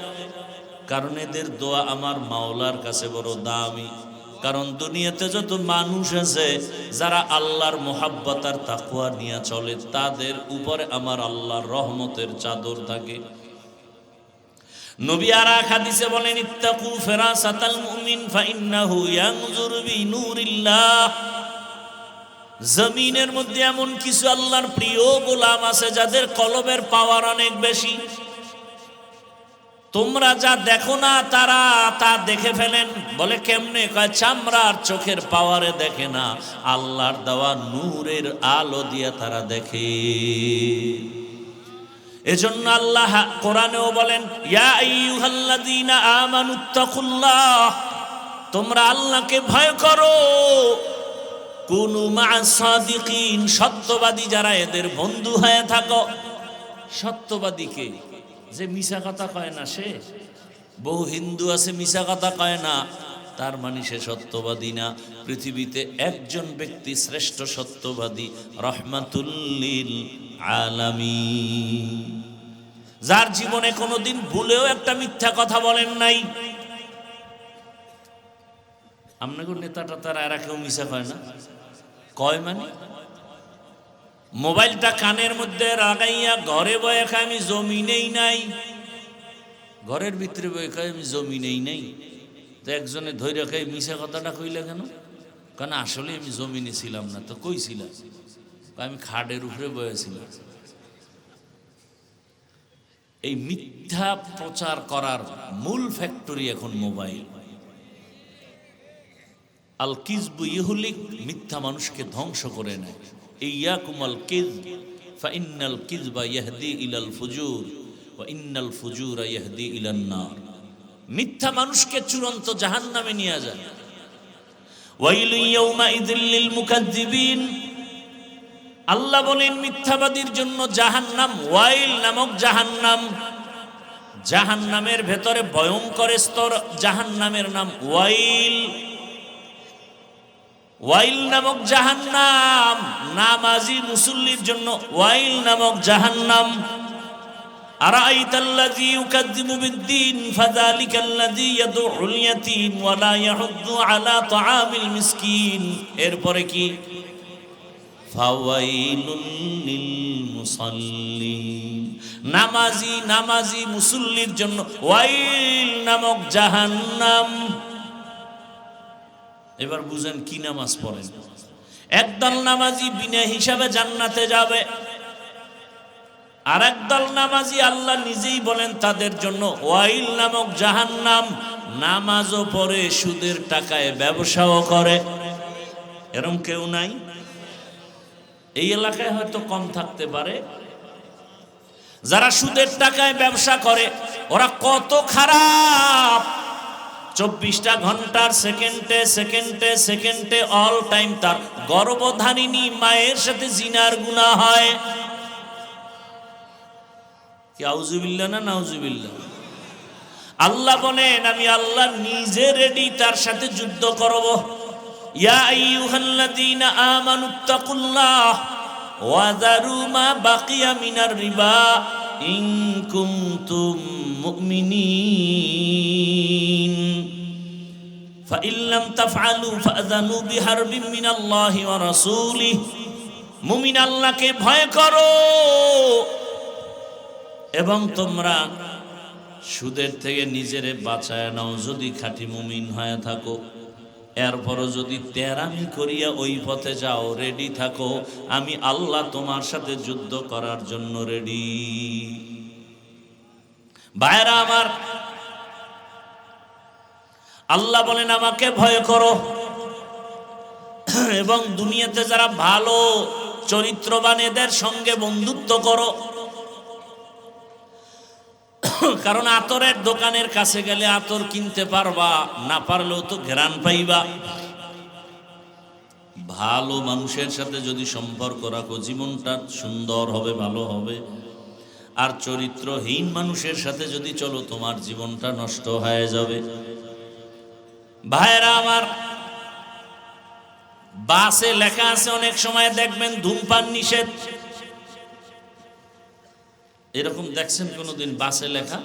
কারণ এদের দোয়া আমার মাওলার কাছে বড় দামি। কারণ দুনিয়াতে যত মানুষ আছে যারা আল্লাহর মোহাব্বত আর তাকওয়া নিয়ে চলে, তাদের উপরে আমার আল্লাহর রহমতের চাদর থাকে। নবী আর এক হাদিসে বলেন, ইত্তাকু ফিরাসাতাল মুমিন ফাইন্নাহু ইয়ানজুরু বিনূরিল্লাহ। জমিনের মধ্যে এমন কিছু আল্লাহর প্রিয় গোলাম আছে যাদের কলবের পাওয়ার অনেক বেশি। তোমরা যা দেখো না তারা তা দেখে ফেলেন। বলে কেমনে? কয় চামড়ার চোখের পাওয়ারে দেখে না, আল্লাহর দেওয়া নূরের আলো দিয়ে তারা দেখে। এজন্য আল্লাহ কোরআনেও বলেন, ইয়া আইয়ুহাল্লাযীনা আমানুত্তাকুল্লাহ, তোমরা আল্লাহকে ভয় করো। কুনু মা'আস সাদিকিন, সত্যবাদী যারা, এদের বন্ধু হয়ে থাকো। সত্যবাদীকে যে মিছা কথা কয় না, সে বহু হিন্দু আছে মিছা কথা কয় না, তার মানে সে সত্যবাদী না। পৃথিবীতে একজন ব্যক্তি শ্রেষ্ঠ সত্যবাদী, রহমাতুল লিল আলামিন, যার জীবনে কোনোদিন ভুলেও একটা মিথ্যা কথা বলেন নাই। আপনাকে নেতাটা তারা এরা কেউ মিছা কয় না? কয় মানে মোবাইলটা কানের মধ্যে লাগাইয়া ঘরে বয়ে খায় আমি জমিনেই নাই, ঘরের ভিতরে বয়ে খায় আমি জমিনেই নাই। তো একজনে ধৈর্য খাই মিছা কথাটা কইলে কেন? কারণ আসলে আমি জমিনে ছিলাম না। তো কইছিলাম? আমি খাটের উপরে বয়েছিলাম। এই মিথ্যা প্রচার করার মূল ফ্যাক্টরি এখন মোবাইল। আল কিযবু ইহলিক, মিথ্যা মানুষকে ধ্বংস করে নেয়। ইয়াকুমাল কিযব ফাইন্নাল কিযবা ইয়াহদি ইলাল ফুজুর ওয়া ইন্নাল ফুজুরা ইয়াহদি ইলান নার। মিথ্যা মানুষকে চূড়ান্ত জাহান্নামে নিয়ে যায়। ওয়াইলু ইয়াউমাইযিল লিল মুকাজ্জিবিন, আল্লাহ বলেন মিথ্যাবাদীর জন্য জাহান্নাম, ওয়াইল নামক জাহান্নাম। জাহান্নামের ভেতরে ভয়ঙ্কর স্তর, জাহান্নামের নাম ওয়াইল। ওয়াইল নামক জাহান্নাম, নামাজি মুসল্লির জন্য ওয়াইল নামক জাহান্নাম। আরাআইতাল্লাযী ইউকাযযিবু বিদ্দীন ফাযালিকাল্লাযী ইয়াদউল ইয়াতীম ওয়া লা ইয়াহুদ্দু আলা তাআমিল মিসকিন। এরপরে কি? ফাওয়াইলুল লিল মুসাল্লিন, নামাজি মুসল্লির জন্য ওয়াইল নামক জাহান্নাম। এবার বুঝেন কি নামাজ পড়েন। একদল নামাজি বিনা হিসাবে জান্নাতে যাবে, আর একদল নামাজি আল্লাহ নিজেই বলেন তাদের জন্য ওয়াইল নামক জাহান্নাম। নামাজও পড়ে, সুদের টাকায় ব্যবসাও করে। এরকম কেউ নাই? এই এলাকায় হয়তো কম থাকতে পারে। যারা সুদের টাকায় ব্যবসা করে ওরা কত খারাপ! 24টা ঘন্টার সেকেন্ডে সেকেন্ডে সেকেন্ডে অল টাইম তার গর্ভধারিণী মায়ের সাথে জিনার গুনাহ হয়। কি আউযুবিল্লাহ না নাউযুবিল্লাহ? আল্লাহ বলেন আমি আল্লাহ নিজে রেডি তার সাথে যুদ্ধ করব। ইয়া আইয়ুহাল্লাযীনা আমানুত্তাকুল্লাহ ওয়া যারু মা বাকিয়া মিনার রিবা ইন কুনতুম মুমিনিন ফাইন লাম তাফআলু ফাযানু বিহারবিন মিনাল্লাহি ওয়া রাসূলিহি। মুমিন আল্লাহকে ভয় করো এবং তোমরা সুদের থেকে নিজেরে বাঁচায় নাও যদি খাঁটি মুমিন হয়ে থাকো। এরপরও যদি তেরামি করিয়া ওই পথে যাও, রেডি থাকো, আমি আল্লাহ তোমার সাথে যুদ্ধ করার জন্য রেডি। ভাইরা আমার, আল্লাহ বলেন আমাকে ভয় করো এবং দুনিয়াতে যারা ভালো চরিত্রবান এদের সঙ্গে বন্ধুত্ব করো। কারণ আতরের দোকানের কাছে গেলে আতর কিনতে পারবা, না পারলেও তো ঘ্রাণ পাইবা। ভালো মানুষের সাথে যদি সম্পর্ক রাখো জীবনটা সুন্দর হবে, ভালো হবে। আর চরিত্রহীন মানুষের সাথে যদি চলো তোমার জীবনটা নষ্ট হয়ে যাবে। ভাইরা আমার, বাসে লেখা আছে অনেক সময় দেখবেন ধূমপান নিষেধ। এরকম দেখছেন কোনোদিন বাসে লেখা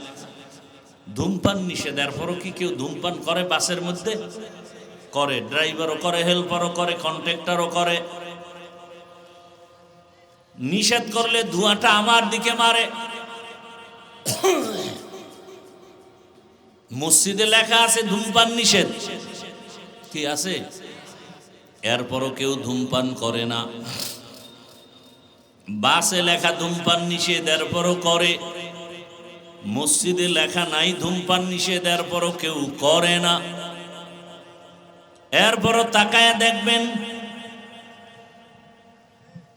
ধূমপান নিষেধ? এরপরও কি কেউ ধূমপান করে বাসের মধ্যে? করে, ড্রাইভারও করে, হেল্পারও করে, কন্ট্রাক্টরও করে। নিষেধ করলে ধোঁয়াটা আমার দিকে মারে। মসজিদে লেখা আছে ধূমপান নিষেধ, কি আছে? এরপরও কেউ ধূমপান করে না। বাসে লেখা ধূমপান নিষেধ, এরপরও করে। মসজিদে লেখা নাই ধূমপান নিষেধ, এরপরও কেউ করে না। এরপরও তাকায় দেখবেন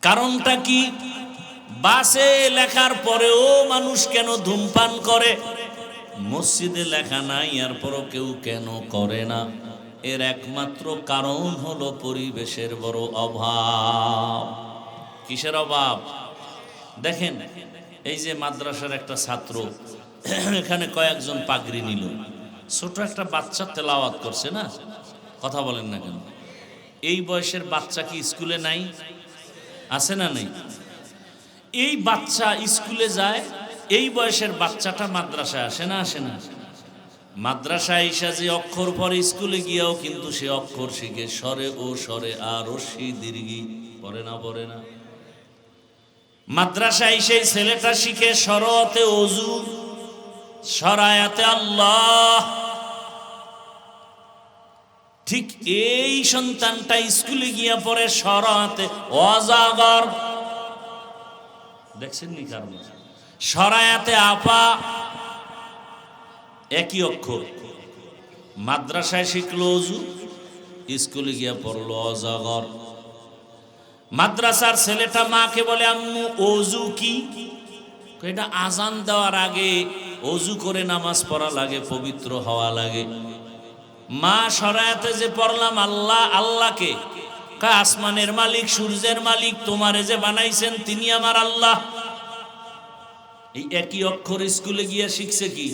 কারণটা কি? বাসে লেখার পরেও মানুষ কেন ধূমপান করে? মসজিদে লেখা নাই, এরপরও কেউ কেন করে না? এর একমাত্র কারণ হলো পরিবেশের বড় অভাব। কিসের অভাব? দেখেন, এই যে মাদ্রাসার একটা ছাত্র, এখানে কয়েকজন পাগড়ি নিল, ছোট একটা বাচ্চা তেলাওয়াত করছে না? কথা বলেন না কেন? এই বয়সের বাচ্চা কি স্কুলে নাই? আছে না নেই? এই বাচ্চা স্কুলে যায়, এই বয়সের বাচ্চাটা মাদ্রাসায় আসে না? আসে না? মাদ্রাসায় এসে যে অক্ষর পরে, স্কুলে গিয়েও কিন্তু সে অক্ষর শিখে, স্বরে ও স্বরে আর রস্যি দীর্ঘি পড়ে না? পড়ে না? মাদ্রাসায় সেই ছেলেটা শিখে সরতে ওযু, সরায়াতে আল্লাহ। ঠিক এই সন্তানটা স্কুলে গিয়া পড়ে সরাতে অজাগর। দেখছেন নি? কারণ সরায়াতে আপা, একই অক্ষর। মাদ্রাসায় শিখলো ওযু, স্কুলে গিয়া পড়লো অজাগর। মাদ্রাসার ছেলেটা মাকে বলে, আম্মু ওযু কি? এটা আজান দেওয়ার আগে ওযু করে নামাজ পড়া লাগে, পবিত্র হওয়া লাগে। মা, সরায়াতে যে পড়লাম আল্লাহ, আল্লাহকে? আসমানের মালিক, সূর্যের মালিক, তোমারে যে বানাইছেন তিনি আমার আল্লাহ। এই একই অক্ষর স্কুলে গিয়ে শিখছে কি?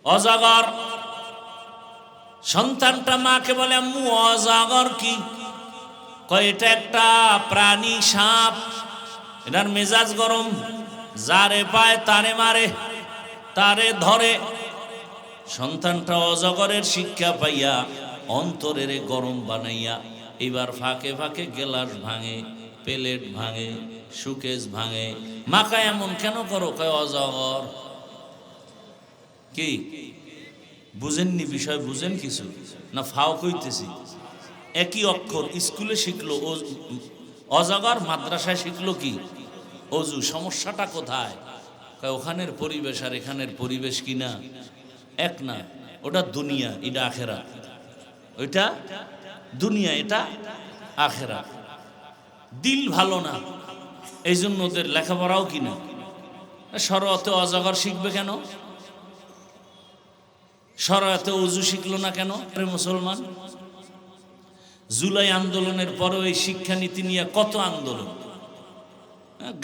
অজাগর। সন্তানটা মাকে বলে, আম্মু অজাগর কি? কয় এটা একটা প্রাণী, সাপ, এটার মেজাজ গরম, যারে পায় তারে মারে, তারে ধরে। সন্তানটা অজগরের শিক্ষা পাইয়া অন্তরের গরম বানাইয়া এবার ফাঁকে ফাঁকে গেলাস ভাঙে, প্লেট ভাঙে, সুকেস ভাঙে। মাকা এমন কেন করো? কয় অজগর। কি বুঝেননি? বিষয় বুঝেন কিছু না? ফাও কইতেছি। একই অক্ষর স্কুলে শিখলো অজগর, মাদ্রাসায় শিখলো কি? ওযু। সমস্যাটা কোথায়? ওখানের পরিবেশ আর এখানের পরিবেশ কি না এক না? ওটা দুনিয়া, এটা আখেরাত। ওইটা দুনিয়া, এটা আখেরাত। দিল ভালো না, এই জন্য ওদের লেখাপড়াও কিনা। শরতে অজগর শিখবে কেন? শরতে ওযু শিখলো না কেন? মুসলমান, জুলাই আন্দোলনের পরে এই শিক্ষানীতি নিয়ে কত আন্দোলন।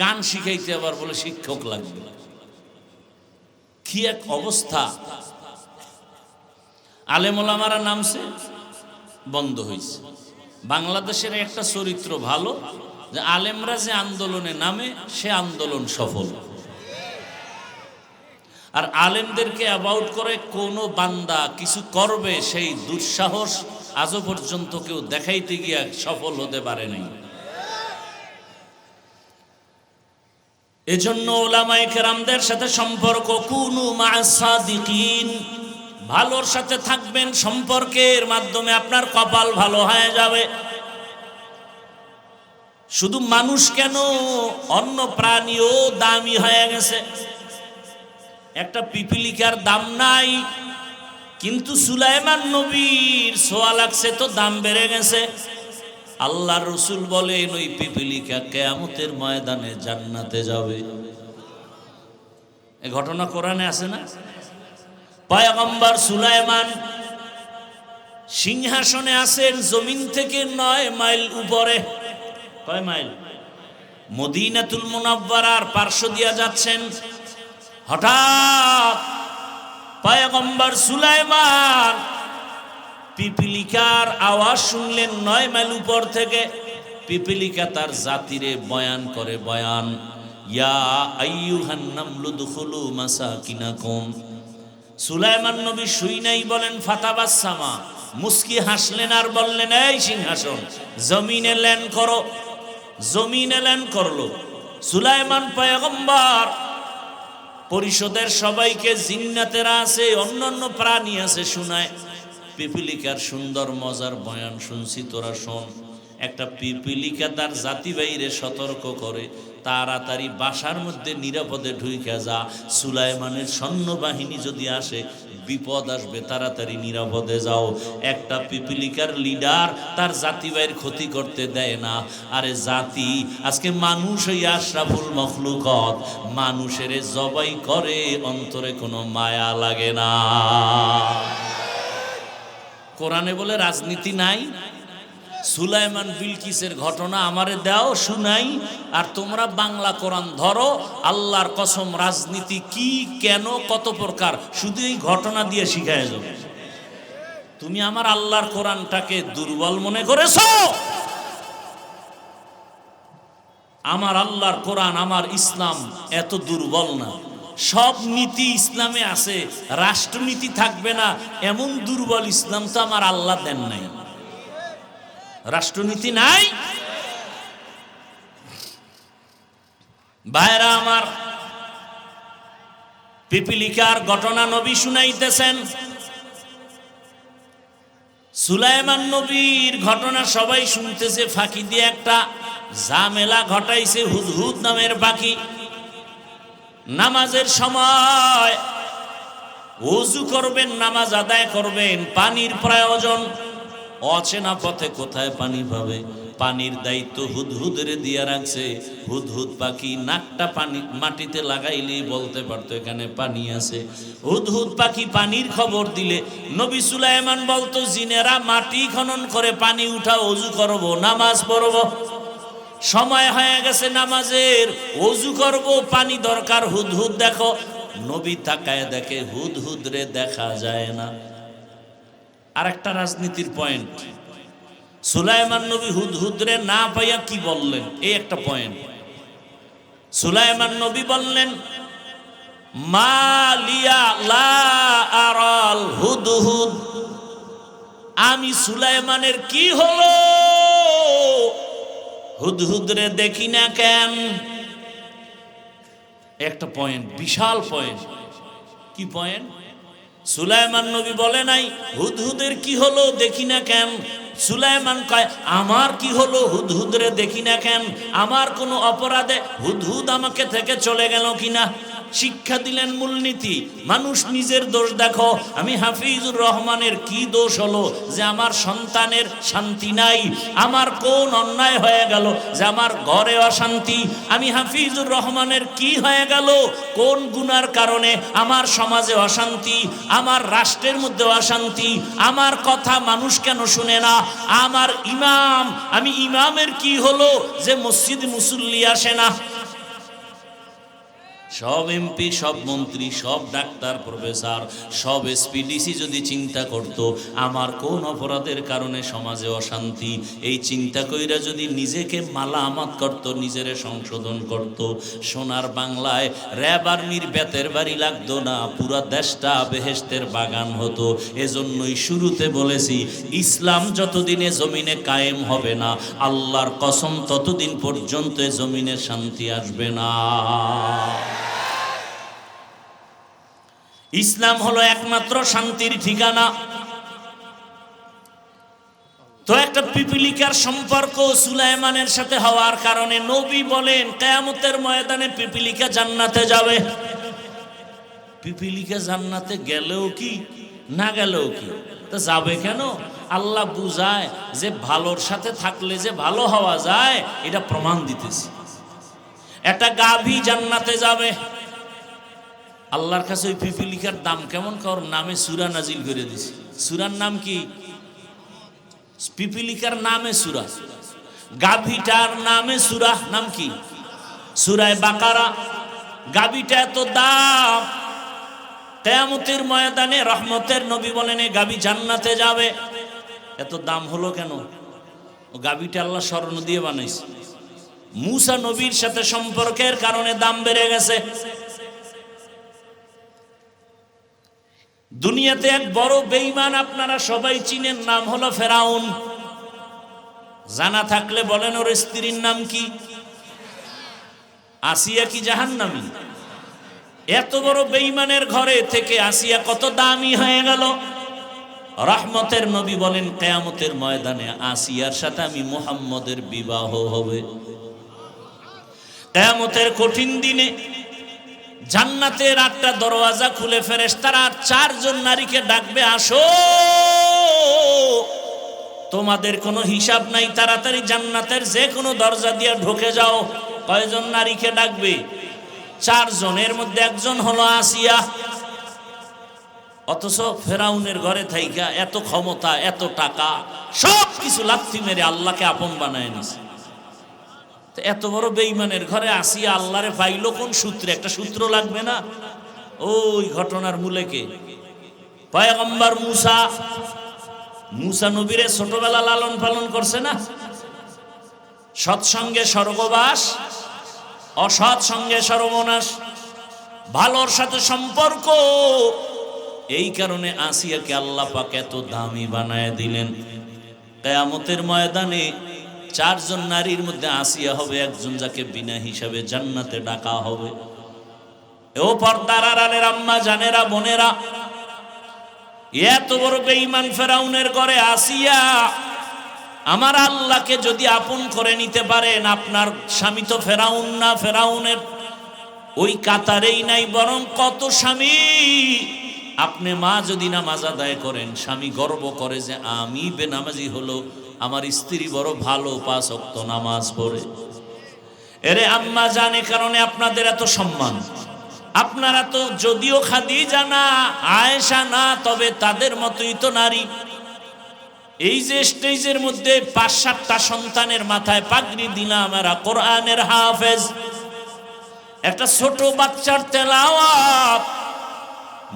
গান শিখাইতে আবার বলে শিক্ষক লাগবে, কি এক অবস্থা। আলেম ওলামারা নামছে, বন্ধ হয়েছে। বাংলাদেশের একটা চরিত্র ভালো, যে আলেমরা যে আন্দোলনে নামে সে আন্দোলন সফল। আর আলেমদেরকে অ্যাবাউট করে কোনো বান্দা কিছু করবে, সেই দুঃসাহস আজও পর্যন্ত কেউ দেখাইতে গিয়া সফল হতে পারেনি। এজন্য উলামায়ে কেরামদের সাথে সম্পর্ক, কুনু মা'আস সাদিকিন, ভালোর সাথে থাকবেন। সম্পর্কের মাধ্যমে আপনার কপাল ভালো হয়ে যাবে। শুধু মানুষ কেন, অন্য প্রাণীও দামি হয়ে গেছে। একটা পিপিলিকার দাম নাই, কিন্তু সুলাইমান নবীর ছোঁয়া লাগছে তো দাম বেড়ে গেছে। আল্লাহ রসুল বলেন ওই পিপিলিকা কিয়ামতের ময়দানে জান্নাতে যাবে। এই ঘটনা কোরআনে আছে না? পয়গম্বর সুলাইমান সিংহাসনে আছেন জমিন থেকে 9 মাইল উপরে। কয় মাইল? মদিনাতুল মুনাওয়ারার পার্শ্ব দিয়া যাচ্ছেন। হঠাৎ পয়গম্বর সুলাইমান পিপিলিকার আওয়াজ শুনলেন 9 মাইল উপর থেকে। পিপিলিকা তার জাতিরে বয়ান করে, বয়ান, ইয়া আইয়ুহান নামলু দুখুলু মাসাকিনাকুম। সুলাইমান নবী শুই নাই বলেন ফাতাবাসসামা, মুস্কি হাসলেন আর বললেন, এই সিংহাসন জমিনে ল্যান্ড করো। জমিনে ল্যান্ড করলো। সুলাইমান পয়গম্বর পরিষদের সবাইকে, জিন্নাতেরা আছে, অন্যান্য প্রাণী আছে, শোনায় পিপিলিকার সুন্দর মজার বয়ান শুনছি, তোরা শোন। একটা পিপিলিকা তার জাতি বাইরে সতর্ক করে, তাড়াতাড়ি বাসার মধ্যে নিরাপদে ঢুইকা যা, সুলাইমানের সৈন্যবাহিনী যদি আসে বিপদ আসবে, তাড়াতাড়ি নিরাপদে যাও। একটা পিপিলিকার লিডার তার জাতি ভাইয়ের ক্ষতি করতে দেয় না। আরে জাতি আজকে মানুষ হই আশরাফুল মখলুকত, মানুষের জবাই করে, অন্তরে কোনো মায়া লাগে না। কোরআনে বলে রাজনীতি নাই। সুলাইমান বিলকিসের ঘটনা আমারে দাও শুনাই, আর তোমরা বাংলা কোরআন ধরো। আল্লাহর কসম, রাজনীতি কি, কেন, কত প্রকার, শুধু এই ঘটনা দিয়ে শিখায় যাবে। তুমি আমার আল্লাহর কোরআনটাকে দুর্বল মনে করেছো? আমার আল্লাহর কোরআন, আমার ইসলাম এত দুর্বল না। সব নীতি ইসলামে আছে, রাষ্ট্রনীতি থাকবে না এমন দুর্বল ইসলাম তো আমার আল্লাহ দেন নাই। রাষ্ট্রনীতি নাই। ভাইরা আমার, পিপিলিকার ঘটনা নবী শুনাইতেছেন। সুলাইমান নবীর ঘটনা সবাই শুনতেছে, ফাঁকি দিয়ে একটা ঝামেলা ঘটাইছে হুদহুদ নামের পাখি। নামাজের সময় ওযু করবেন, নামাজ আদায় করবেন, পানির প্রয়োজন। অচেনা পথে কোথায় পানি পাবে? পানির দায়িত্ব হুদহুদের দিয়া রাখছে। হুদহুদ পাখি নাকটা পানি মাটিতে লাগাইলেই বলতে পারতো এখানে পানি আছে। হুদহুদ পাখি পানির খবর দিলে নবী সুলাইমান বলতো, জিনেরা মাটি খনন করে পানি উঠা, ওযু করব, নামাজ পড়ব। সময় হয়ে গেছে নামাজের, ওযু করব, পানি দরকার, হুদহুদ দেখো। নবী তাকায় দেখে হুদহুদ রে দেখা যায় না। আর একটা রাজনীতির পয়েন্ট, সুলাইমান নবী হুদহুদ রে না পাইয়া কি বললেন, এই একটা পয়েন্ট। সুলাইমান নবী বললেন, মালিয়া লা আরাল হুদহুদ, আমি সুলাইমানের কি হলো, হুদহুদ রে দেখি না কেন? একটা পয়েন্ট, বিশাল পয়েন্ট। কি পয়েন্ট? সুলাইমান নবী বলে নাই হুদহুদের কি হলো দেখি না কেন। সুলাইমান কয়, আমার কি হলো, হুদহুদ রে দেখি না কেন? আমার কোনো অপরাধে হুদহুদ আমাকে থেকে চলে গেল কিনা? শিক্ষা দিলেন মূলনীতি। মানুষ নিজের দোষ দেখো। আমি হাফিজুর রহমানের কি দোষ হলো যে আমার সন্তানের শান্তি নাই? আমার কোন অন্যায় হয়ে গেল যে আমার ঘরে অশান্তি? আমি হাফিজুর রহমানের কি হয়ে গেল, কোন গুনার কারণে আমার সমাজে অশান্তি, আমার রাষ্ট্রের মধ্যে অশান্তি? আমার কথা মানুষ কেন শুনে না? আমার ইমাম, আমি ইমামের কি হলো যে মসজিদ মুসল্লি আসে না? সব এমপি, সব মন্ত্রী, সব ডাক্তার, প্রফেসর, সব এসপিডিসি যদি চিন্তা করত আমার কোন অপরাধের কারণে সমাজে অশান্তি, এই চিন্তা কইরা যদি নিজেকে মালামাত করত, নিজেরে সংশোধন করত, সোনার বাংলায় র্যাব আর্মির বেতের বাড়ি লাগতো না, পুরা দেশটা বেহেশতের বাগান হতো। এজন্যই শুরুতে বলেছি, ইসলাম যতদিনে জমিনে কায়েম হবে না, আল্লাহর কসম ততদিন পর্যন্ত জমিনে শান্তি আসবে না। ইসলাম হলো একমাত্র শান্তির ঠিকানা। তো একটা পিপিলিকার সম্পর্ক সুলাইমানের সাথে হওয়ার কারণে নবী বলেন কিয়ামতের ময়দানে পিপিলিকা জান্নাতে যাবে। পিপিলিকা জান্নাতে গেলেও কি, না গেলেও কি, তো যাবে কেন? আল্লাহ বুঝায় যে ভালোর সাথে থাকলে যে ভালো হওয়া যায়, এটা প্রমাণ দিতেছে। একটা গাভী জান্নাতে যাবে, আল্লাহর কাছে ওই পিপিলিকার দাম কেমন, কর নামে সূরা নাজিল করে দিছে। সূরার নাম কি? পিপিলিকার নামে সূরা, গাভীটার নামে সূরা, নাম কি? সূরা বাকারা। গাভীটা এত দাম, কিয়ামতের ময়দানে রহমতের নবী বলেন এই গাভী জান্নাতে যাবে। এত দাম হলো কেন? ও গাভীটা আল্লাহ স্বর্ণ দিয়ে বানাইছে। মূসা নবীর সাথে সম্পর্কের কারণে দাম বেড়ে গেছে। দুনিয়াতে এক বড় বেঈমান আপনারা সবাই চিনেন, নাম হলো ফেরাউন। জানা থাকলে বলেন ওর স্ত্রীর নাম কি? আসিয়া কি জাহান্নামী? এত বড় বেঈমানের ঘরে থেকে আসিয়া কত দামি হয়ে গেল। রহমতের নবী বলেন কিয়ামতের ময়দানে আসিয়ার সাথে আমি মুহাম্মদের বিবাহ হবে। কিয়ামতের কঠিন দিনে জান্নাতের 8টা দরওয়াজা খুলে ফেরেশতারা 4 জন নারীকে ডাকবে, আসো, তোমাদের কোনো হিসাব নাই, তাড়াতাড়ি জান্নাতের যে কোনো দরজা দিয়ে ঢুকে যাও। কয়জন নারীকে ডাকবে? 4 জনের মধ্যে একজন হলো আসিয়া। অথচ ফেরাউনের ঘরে থাইকা এত ক্ষমতা, এত টাকা, সব কিছু লাথি মেরে আল্লাহকে আপন বানায় নিছে। এত বড় বেঈমানের ঘরে আসিয়া আল্লাহরে পাইল কোন সূত্রে? একটা সূত্র লাগবে না? ওই ঘটনার মূলে কে? পয়গম্বর মুসা। মুসা নবীরে ছোটবেলা লালন পালন করছে না? সৎসঙ্গে স্বর্গবাস, অসৎ সঙ্গে সর্বনাশ। ভালোর সাথে সম্পর্ক, এই কারণে আসিয়াকে আল্লাহ পাক এত দামি বানায় দিলেন। কিয়ামতের ময়দানে 4 জন নারীর মধ্যে আসিয়া হবে একজন, যাকে বিনা হিসাবে জান্নাতে ডাকা হবে। ও পর্দার আড়ালের আম্মা জানেরা, বোনেরা, এত বড় বেঈমান ফেরাউনের ঘরে আসিয়া আমার আল্লাহকে যদি আপন করে নিতে পারেন, আপনার স্বামী তো ফেরাউন না, ফেরাউনের ওই কাতারেই নাই, বরং কত স্বামী। আপনি মা যদি নামাজ আদায় করেন, স্বামী গর্ব করে যে আমি বেনামাজি হলো, আমার স্ত্রী বড় ভালো 5 ওয়াক্ত নামাজ পড়ে। এরে আম্মা জানে কারণে আপনাদের এত সম্মান। আপনারা তো যদিও খাদিজা না, আয়েশা না, তবে তাদের মতোই তো নারী। এই যে স্টেজের মধ্যে 5-7টা সন্তানের মাথায় পাগড়ি দিলাম, এরা কোরআনের হাফেজ। একটা ছোট বাচ্চার তেলাওয়াত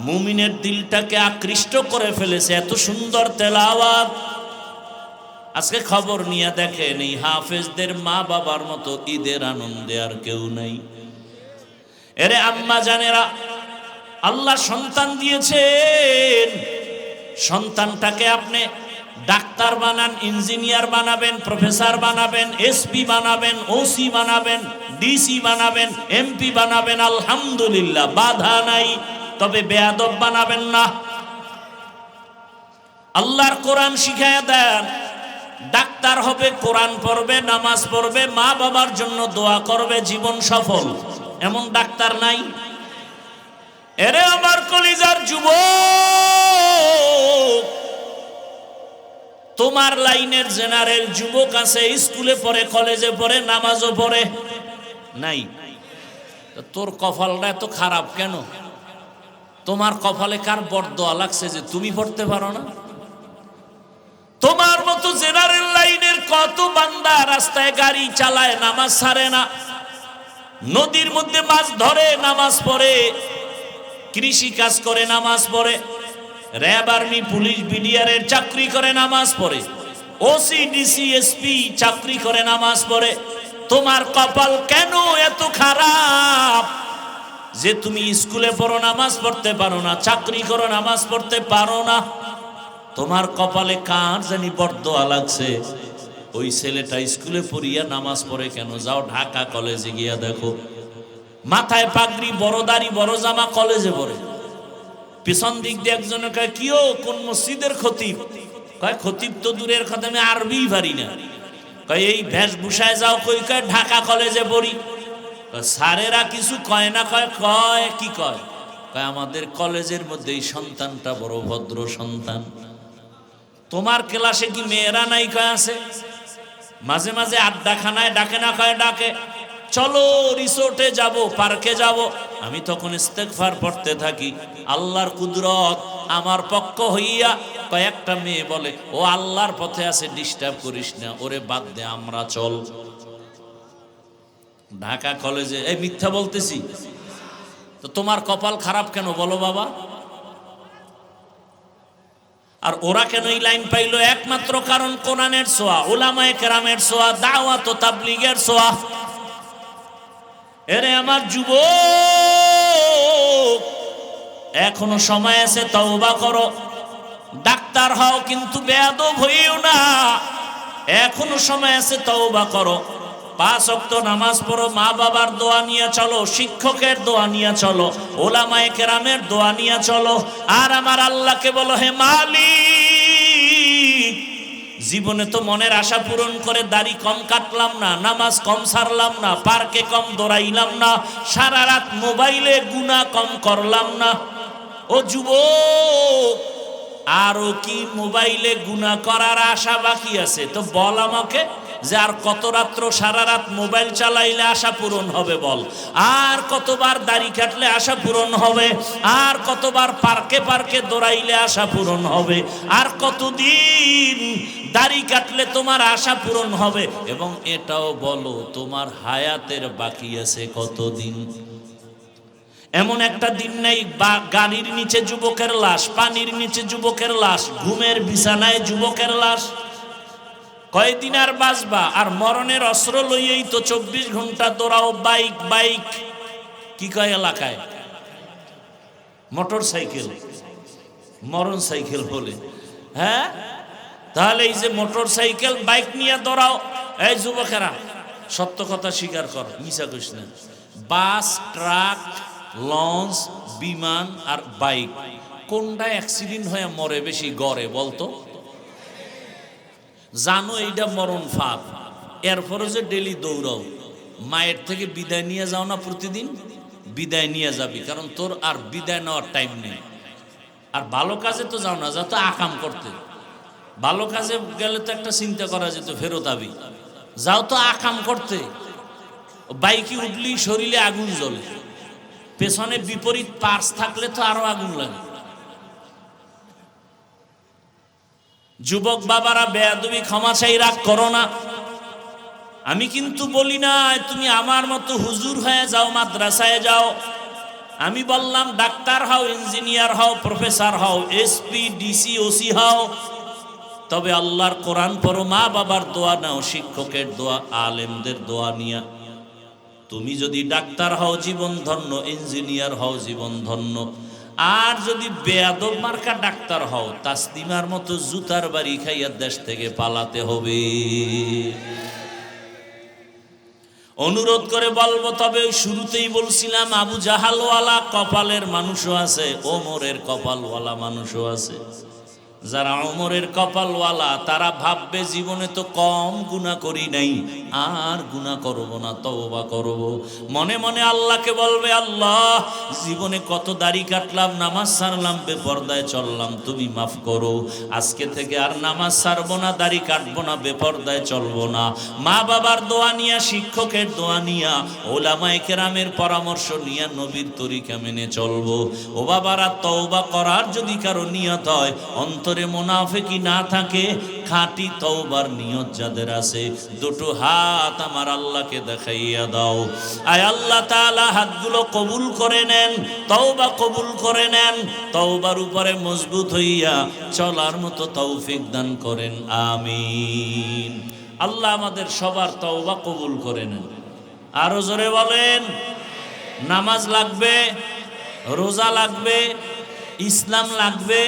মুমিনের দিলটাকে আকৃষ্ট করে ফেলেছে, এত সুন্দর তেলাওয়াত। আজকে খবর নিয়ে দেখেন, এই হাফেজদের মা বাবার মতো ঈদের আনন্দে আর কেউ নাই। এরে আম্মা জানেরা, আল্লাহ সন্তান দিয়েছেন, সন্তানটাকে আপনি ডাক্তার বানান, ইঞ্জিনিয়ার বানাবেন, প্রফেসর বানাবেন, এসপি বানাবেন, ওসি বানাবেন, ডিসি বানাবেন, এমপি বানাবেন, আলহামদুলিল্লাহ, বাধা নাই। তবে বেয়াদব বানাবেন না। আল্লাহর কোরআন শিখায়া দেন, ডাক্তার হবে, কোরআন পড়বে, নামাজ পড়বে, মা বাবার জন্য দোয়া করবে, জীবন সফল। এমন ডাক্তার নাই? এরে আমার কলিজার যুবক, তোমার লাইনের জেনারেল যুবক আছে, স্কুলে পড়ে, কলেজে পড়ে, নামাজও পড়ে, নাই? তোর কপালটা এত খারাপ কেন? তোমার কপালে কার বরদোয়া লাগছে যে তুমি পড়তে পারো না? তোমার মতো জেনারেল লাইনের কত বান্দা রাস্তায় গাড়ি চালায়, নামাজ ছাড়ে না, নদীর মধ্যে মাছ ধরে, নামাজ পড়ে, কৃষি কাজ করে, নামাজ পড়ে, র্যাব, আর্মি, পুলিশ, বিডিআরের চাকরি করে, নামাজ পড়ে, ওসি, ডিসি, এসপি চাকরি করে, নামাজ পড়ে। তোমার কপাল কেন এত খারাপ যে তুমি স্কুলে পড়ো, নামাজ পড়তে পারো না, চাকরি করো, নামাজ পড়তে পারো না? তোমার কপালে কার জানি বরদোয়া লাগছে। ওই ছেলেটা স্কুলে পড়িয়া নামাজ পড়ে কেন? যাও ঢাকা কলেজে গিয়া দেখো, মাথায় পাগড়ি, বড় দাড়ি, বড় জামা, কলেজে পড়ে। পিছন দিক দিয়ে একজনে কয়, কিও কোন মসজিদের খতিব? কয় খতিব তো দূরের কথা, আমি আরবি পারি না। কয় এই বেশভূষায় যাও কই? কয় ঢাকা কলেজে পড়ি। স্যারেরা কিছু কয় না? কয় কয় কি কয়? কয় আমাদের কলেজের মধ্যে এই সন্তানটা বড় ভদ্র সন্তান। তোমার ক্লাসে কি মেয়েরা নাই? কয় আছে। মাঝে মাঝে আড্ডাখানায় ডাকে না? কয় ডাকে। চলো রিসোর্টে যাব, পার্কে যাব। আমি তখন ইস্তেগফার পড়তে থাকি। আল্লাহর কুদরত আমার পক্ষ হইয়া কয়েকটা মেয়ে বলে, ও আল্লাহর পথে আছে, ডিস্টার্ব করিস না, ওরে বাদ দে, আমরা চল। ঢাকা কলেজে, এই মিথ্যা বলতেছি তো? তোমার কপাল খারাপ কেন বলো বাবা? আর ওরা কেন এই লাইন পাইলো? একমাত্র কারণ কোরআনের ছোঁয়া, উলামায়ে কেরামের ছোঁয়া, দাওয়াত ও তাবলীগের ছোঁয়া। এরে আমার যুবক, এখনো সময় আছে, তওবা করো। ডাক্তার হও কিন্তু বেয়াদব হইও না, এখনো সময় আছে, তওবা করো। 5 ওয়াক্ত নামাজ পড়ো, মা বাবার দোয়া নিয়ে চলো, শিক্ষকের দোয়া নিয়ে চলো, উলামায়ে কেরামের দোয়া নিয়ে চলো। আর আমার আল্লাহকে বলো, হে মালিক, জীবনে তো মনের আশা পূরণ করে দাড়ি কম কাটলাম না, নামাজ কম ছাড়লাম না, পার্কে কম দৌড়াইলাম না, সারা রাত মোবাইলে গুনাহ কম করলাম না। ও যুবক, আরো কি মোবাইলে গুনাহ করার আশা বাকি আছে? তো বল আমাকে, যে আর কত রাত্র সারা রাত মোবাইল চালাইলে আশা পূরণ হবে বল? আর কতবার দাড়ি কাটলে আশা পূরণ হবে? আর কতবার পার্কে পার্কে দৌড়াইলে আশা পূরণ হবে? আর কতদিন দাড়ি কাটলে তোমার আশা পূরণ হবে? এবং এটাও বলো, তোমার হায়াতের বাকি আছে কতদিন? এমন একটা দিন নেই গাড়ির নিচে যুবকের লাশ, পানির নিচে যুবকের লাশ, ঘুমের বিছানায় যুবকের লাশ। কয়দিন আর বাঁচবা? আর মরণের অস্ত্র লইয়েই তো 24 ঘন্টা দৌড়াও। বাইক বাইক কি কয় এলাকায়? মোটর সাইকেল, মরণ সাইকেল বলে। হ্যাঁ, তাহলে এই যে মোটর সাইকেল বাইক নিয়ে দৌড়াও, এই যুবকেরা সত্য কথা স্বীকার কর, মিছা কইস না। বাস, ট্রাক, লঞ্চ, বিমান আর বাইক, কোনটা অ্যাক্সিডেন্ট হয়ে মরে বেশি গড়ে বলতো? জানো এইটা মরণ ফাঁদ, এরপরে যে ডেলি দৌড়াও। মায়ের থেকে বিদায় নিয়ে যাও না প্রতিদিন? বিদায় নিয়ে যাবি, কারণ তোর আর বিদায় নেওয়ার টাইম নেই। আর ভালো কাজে তো যাও না, যা তো আকাম করতে। ভালো কাজে গেলে তো একটা চিন্তা করা যেত, ফেরত আবি। যাও তো আকাম করতে। বাইকে উঠলি শরীরে আগুন জ্বলে, পেছনে বিপরীত পার্স থাকলে তো আরো আগুন লাগে। যুবক বাবারা, বেয়াদবি ক্ষমা চাই, রাগ করো না। আমি কিন্তু বলি না তুমি আমার মতো হুজুর হয়ে যাও, মাদ্রাসায় যাও। আমি বললাম ডাক্তার হও, ইঞ্জিনিয়ার হও, প্রফেসর হও, এসপি, ডিসি, ওসি হও, তবে আল্লাহর কোরআন পড়ো, মা বাবার দোয়া নাও, শিক্ষকের দোয়া, আলেমদের দোয়া নিয়া। তুমি যদি ডাক্তার হও জীবন ধন্য, ইঞ্জিনিয়ার হও জীবন ধন্য। আর যদি বেয়াদব মার্কা ডাক্তার হও, তাসলিমার মতো জুতার বাড়ি খাইয়া দেশ থেকে পালাতে হবে। অনুরোধ করে বলবো, তবে শুরুতেই বলছিলাম আবু জাহালওয়ালা কপালের মানুষও আছে, ওমরের কপালওয়ালা মানুষও আছে। যারা ওমরের কপালওয়ালা তারা ভাববে জীবনে তো কম গুনাহ করি নাই, আর গুনাহ করব না, তওবা করব। মনে মনে আল্লাহকে বলবে, আল্লাহ জীবনে কত দাড়ি কাটলাম, নামাজ ছাড়লাম, বেপরদায় চললাম, তুমি মাফ করো। আজকে থেকে আর নামাজ ছাড়বো না, দাড়ি কাটবো না, বেপরদায় চলবো না। মা বাবার দোয়া নিয়া, শিক্ষকের দোয়া নিয়া, ওলামায়ে কেরামের পরামর্শ নিয়া নবীর তরিকা মেনে চলবো। ও বাবারা, তওবা করার যদি কারো নিয়ত হয়, অন্তরে মুনাফিকি না থাকে, খাঁটি তওবার নিয়ত যাদের আছে, দুটো হাত আমার আল্লাহকে দেখাইয়া দাও। আয় আল্লাহ তাআলা হাতগুলো কবুল করে নেন, তওবা কবুল করে নেন, তওবার উপরে মজবুত হইয়া চলার মতো তৌফিক দান করেন, আমিন। আল্লাহ আমাদের সবার তওবা কবুল করে নেন। আরো জোরে বলেন। নামাজ লাগবে, রোজা লাগবে, ইসলাম লাগবে,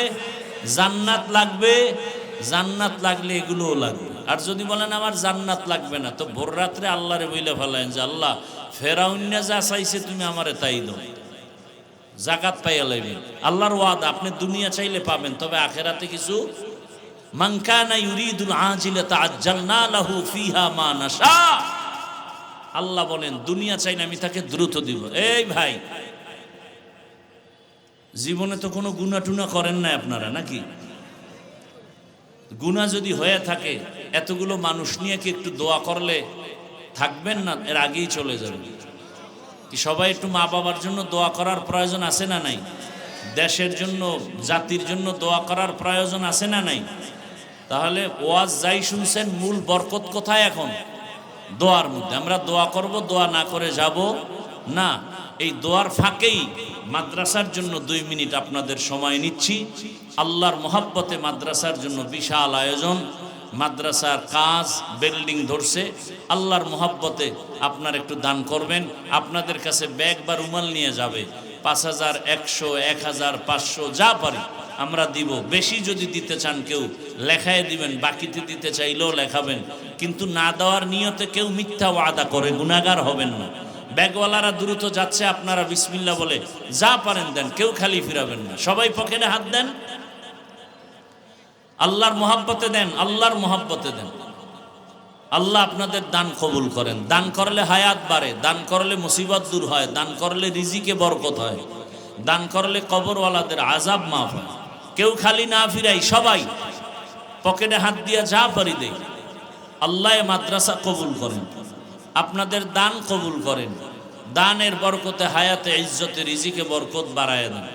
জান্নাত লাগবে। জান্নাত লাগলে এগুলোও লাগবে। আর যদি বলেন আমার জান্নাত লাগবে না, তো ভোর রাত্রে আল্লাহরে বইলে ফেলেন যে আল্লাহ ফেরাউন্না যা চাইছে তুমি আমারে তাই দাও, জাকাত পাইয়া লাইবেন। আল্লাহর ওয়াদা, আপনি দুনিয়া চাইলে পাবেন, তবে আখেরাতে কিছু। মান কানা ইউরিদুল আজিলাতা আজ্জালনা লাহু ফিহা মা নাশা। আল্লাহ বলেন দুনিয়া চাইলে আমি তাকে দ্রুত দিব। এই ভাই, জীবনে তো কোনো গুনাহ টুনা করেন না আপনারা নাকি? গুনাহ যদি হয়ে থাকে, এতগুলো মানুষ নিয়ে কি একটু দোয়া করলে থাকবেন না, এর আগেই চলে যাবেন। কি সবাই একটু মা বাবার জন্য দোয়া করার প্রয়োজন আছে না নাই? দেশের জন্য, জাতির জন্য দোয়া করার প্রয়োজন আছে না নাই? তাহলে ওয়াজ যাই শুনছেন, মূল বরকত কোথায়? এখন দোয়ার মধ্যে। আমরা দোয়া করব, দোয়া না করে যাব না। এই দোয়ার ফাঁকেই মাদ্রাসার জন্য 2 মিনিট আপনাদের সময় নিচ্ছি। আল্লাহর মহব্বতে মাদ্রাসার জন্য বিশাল আয়োজন, মাদ্রাসার কাজ, বিল্ডিং ধরছে। আল্লাহর মহব্বতে আপনারা একটু দান করবেন। আপনাদের কাছে ব্যাগ বা রুমাল নিয়ে যাবে। 5,000, 100, 1,000, 500 যা পারি আমরা দিব। বেশি যদি দিতে চান কেউ লেখায় দিবেন, বাকিতে দিতে চাইলেও লেখাবেন। কিন্তু না দেওয়ার নিয়তে কেউ মিথ্যা ওয়াদা করে গুনাহগার হবেন না। ব্যাগওয়ালারা দ্রুত যাচ্ছে, আপনারা বিসমিল্লাহ বলে যা পারেন দেন, কেউ খালি ফিরাবেন না। সবাই পকেটে হাত দেন, আল্লাহর মহব্বতে দেন, আল্লাহর মহব্বতে দেন। আল্লাহ আপনাদের দান কবুল করেন। দান করলে হায়াত বাড়ে, দান করলে মুসিবত দূর হয়, দান করলে রিজিকে বরকত হয়, দান করলে কবরওয়ালাদের আযাব মাফ হয়। কেউ খালি না ফিরাই, সবাই পকেটে হাত দিয়া যা পারি দেই। আল্লাহ মাদ্রাসা কবুল করেন, আপনাদের দান কবুল করেন। দানের বরকতে হায়াতে, ইজ্জতে, রিজিকে বরকত বাড়ায় দেন।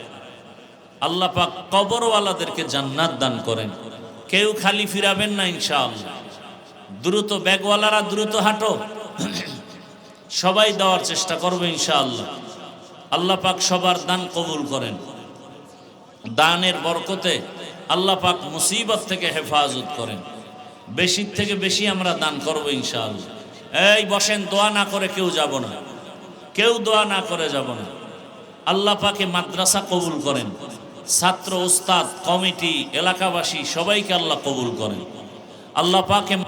আল্লাহ পাক কবরওয়ালাদেরকে জান্নাত দান করেন। কেউ খালি ফিরাবেন না ইনশাআল্লাহ। দ্রুত ব্যাগওয়ালারা দ্রুত হাঁটো, সবাই দেওয়ার চেষ্টা করবে ইনশাআল্লাহ। আল্লাহ পাক সবার দান কবুল করেন। দানের বরকতে আল্লাহ পাক মুসিবত থেকে হেফাজত করেন। বেশি থেকে বেশি আমরা দান করব ইনশাআল্লাহ। এই বসেন, দোয়া না করে কেউ যাব না, কেউ দোয়া না করে যাব না। আল্লাহ পাকে মাদ্রাসা কবুল করেন। ছাত্র, উস্তাদ, কমিটি, এলাকাবাসী সবাইকে আল্লাহ কবুল করেন। আল্লাহ পাকে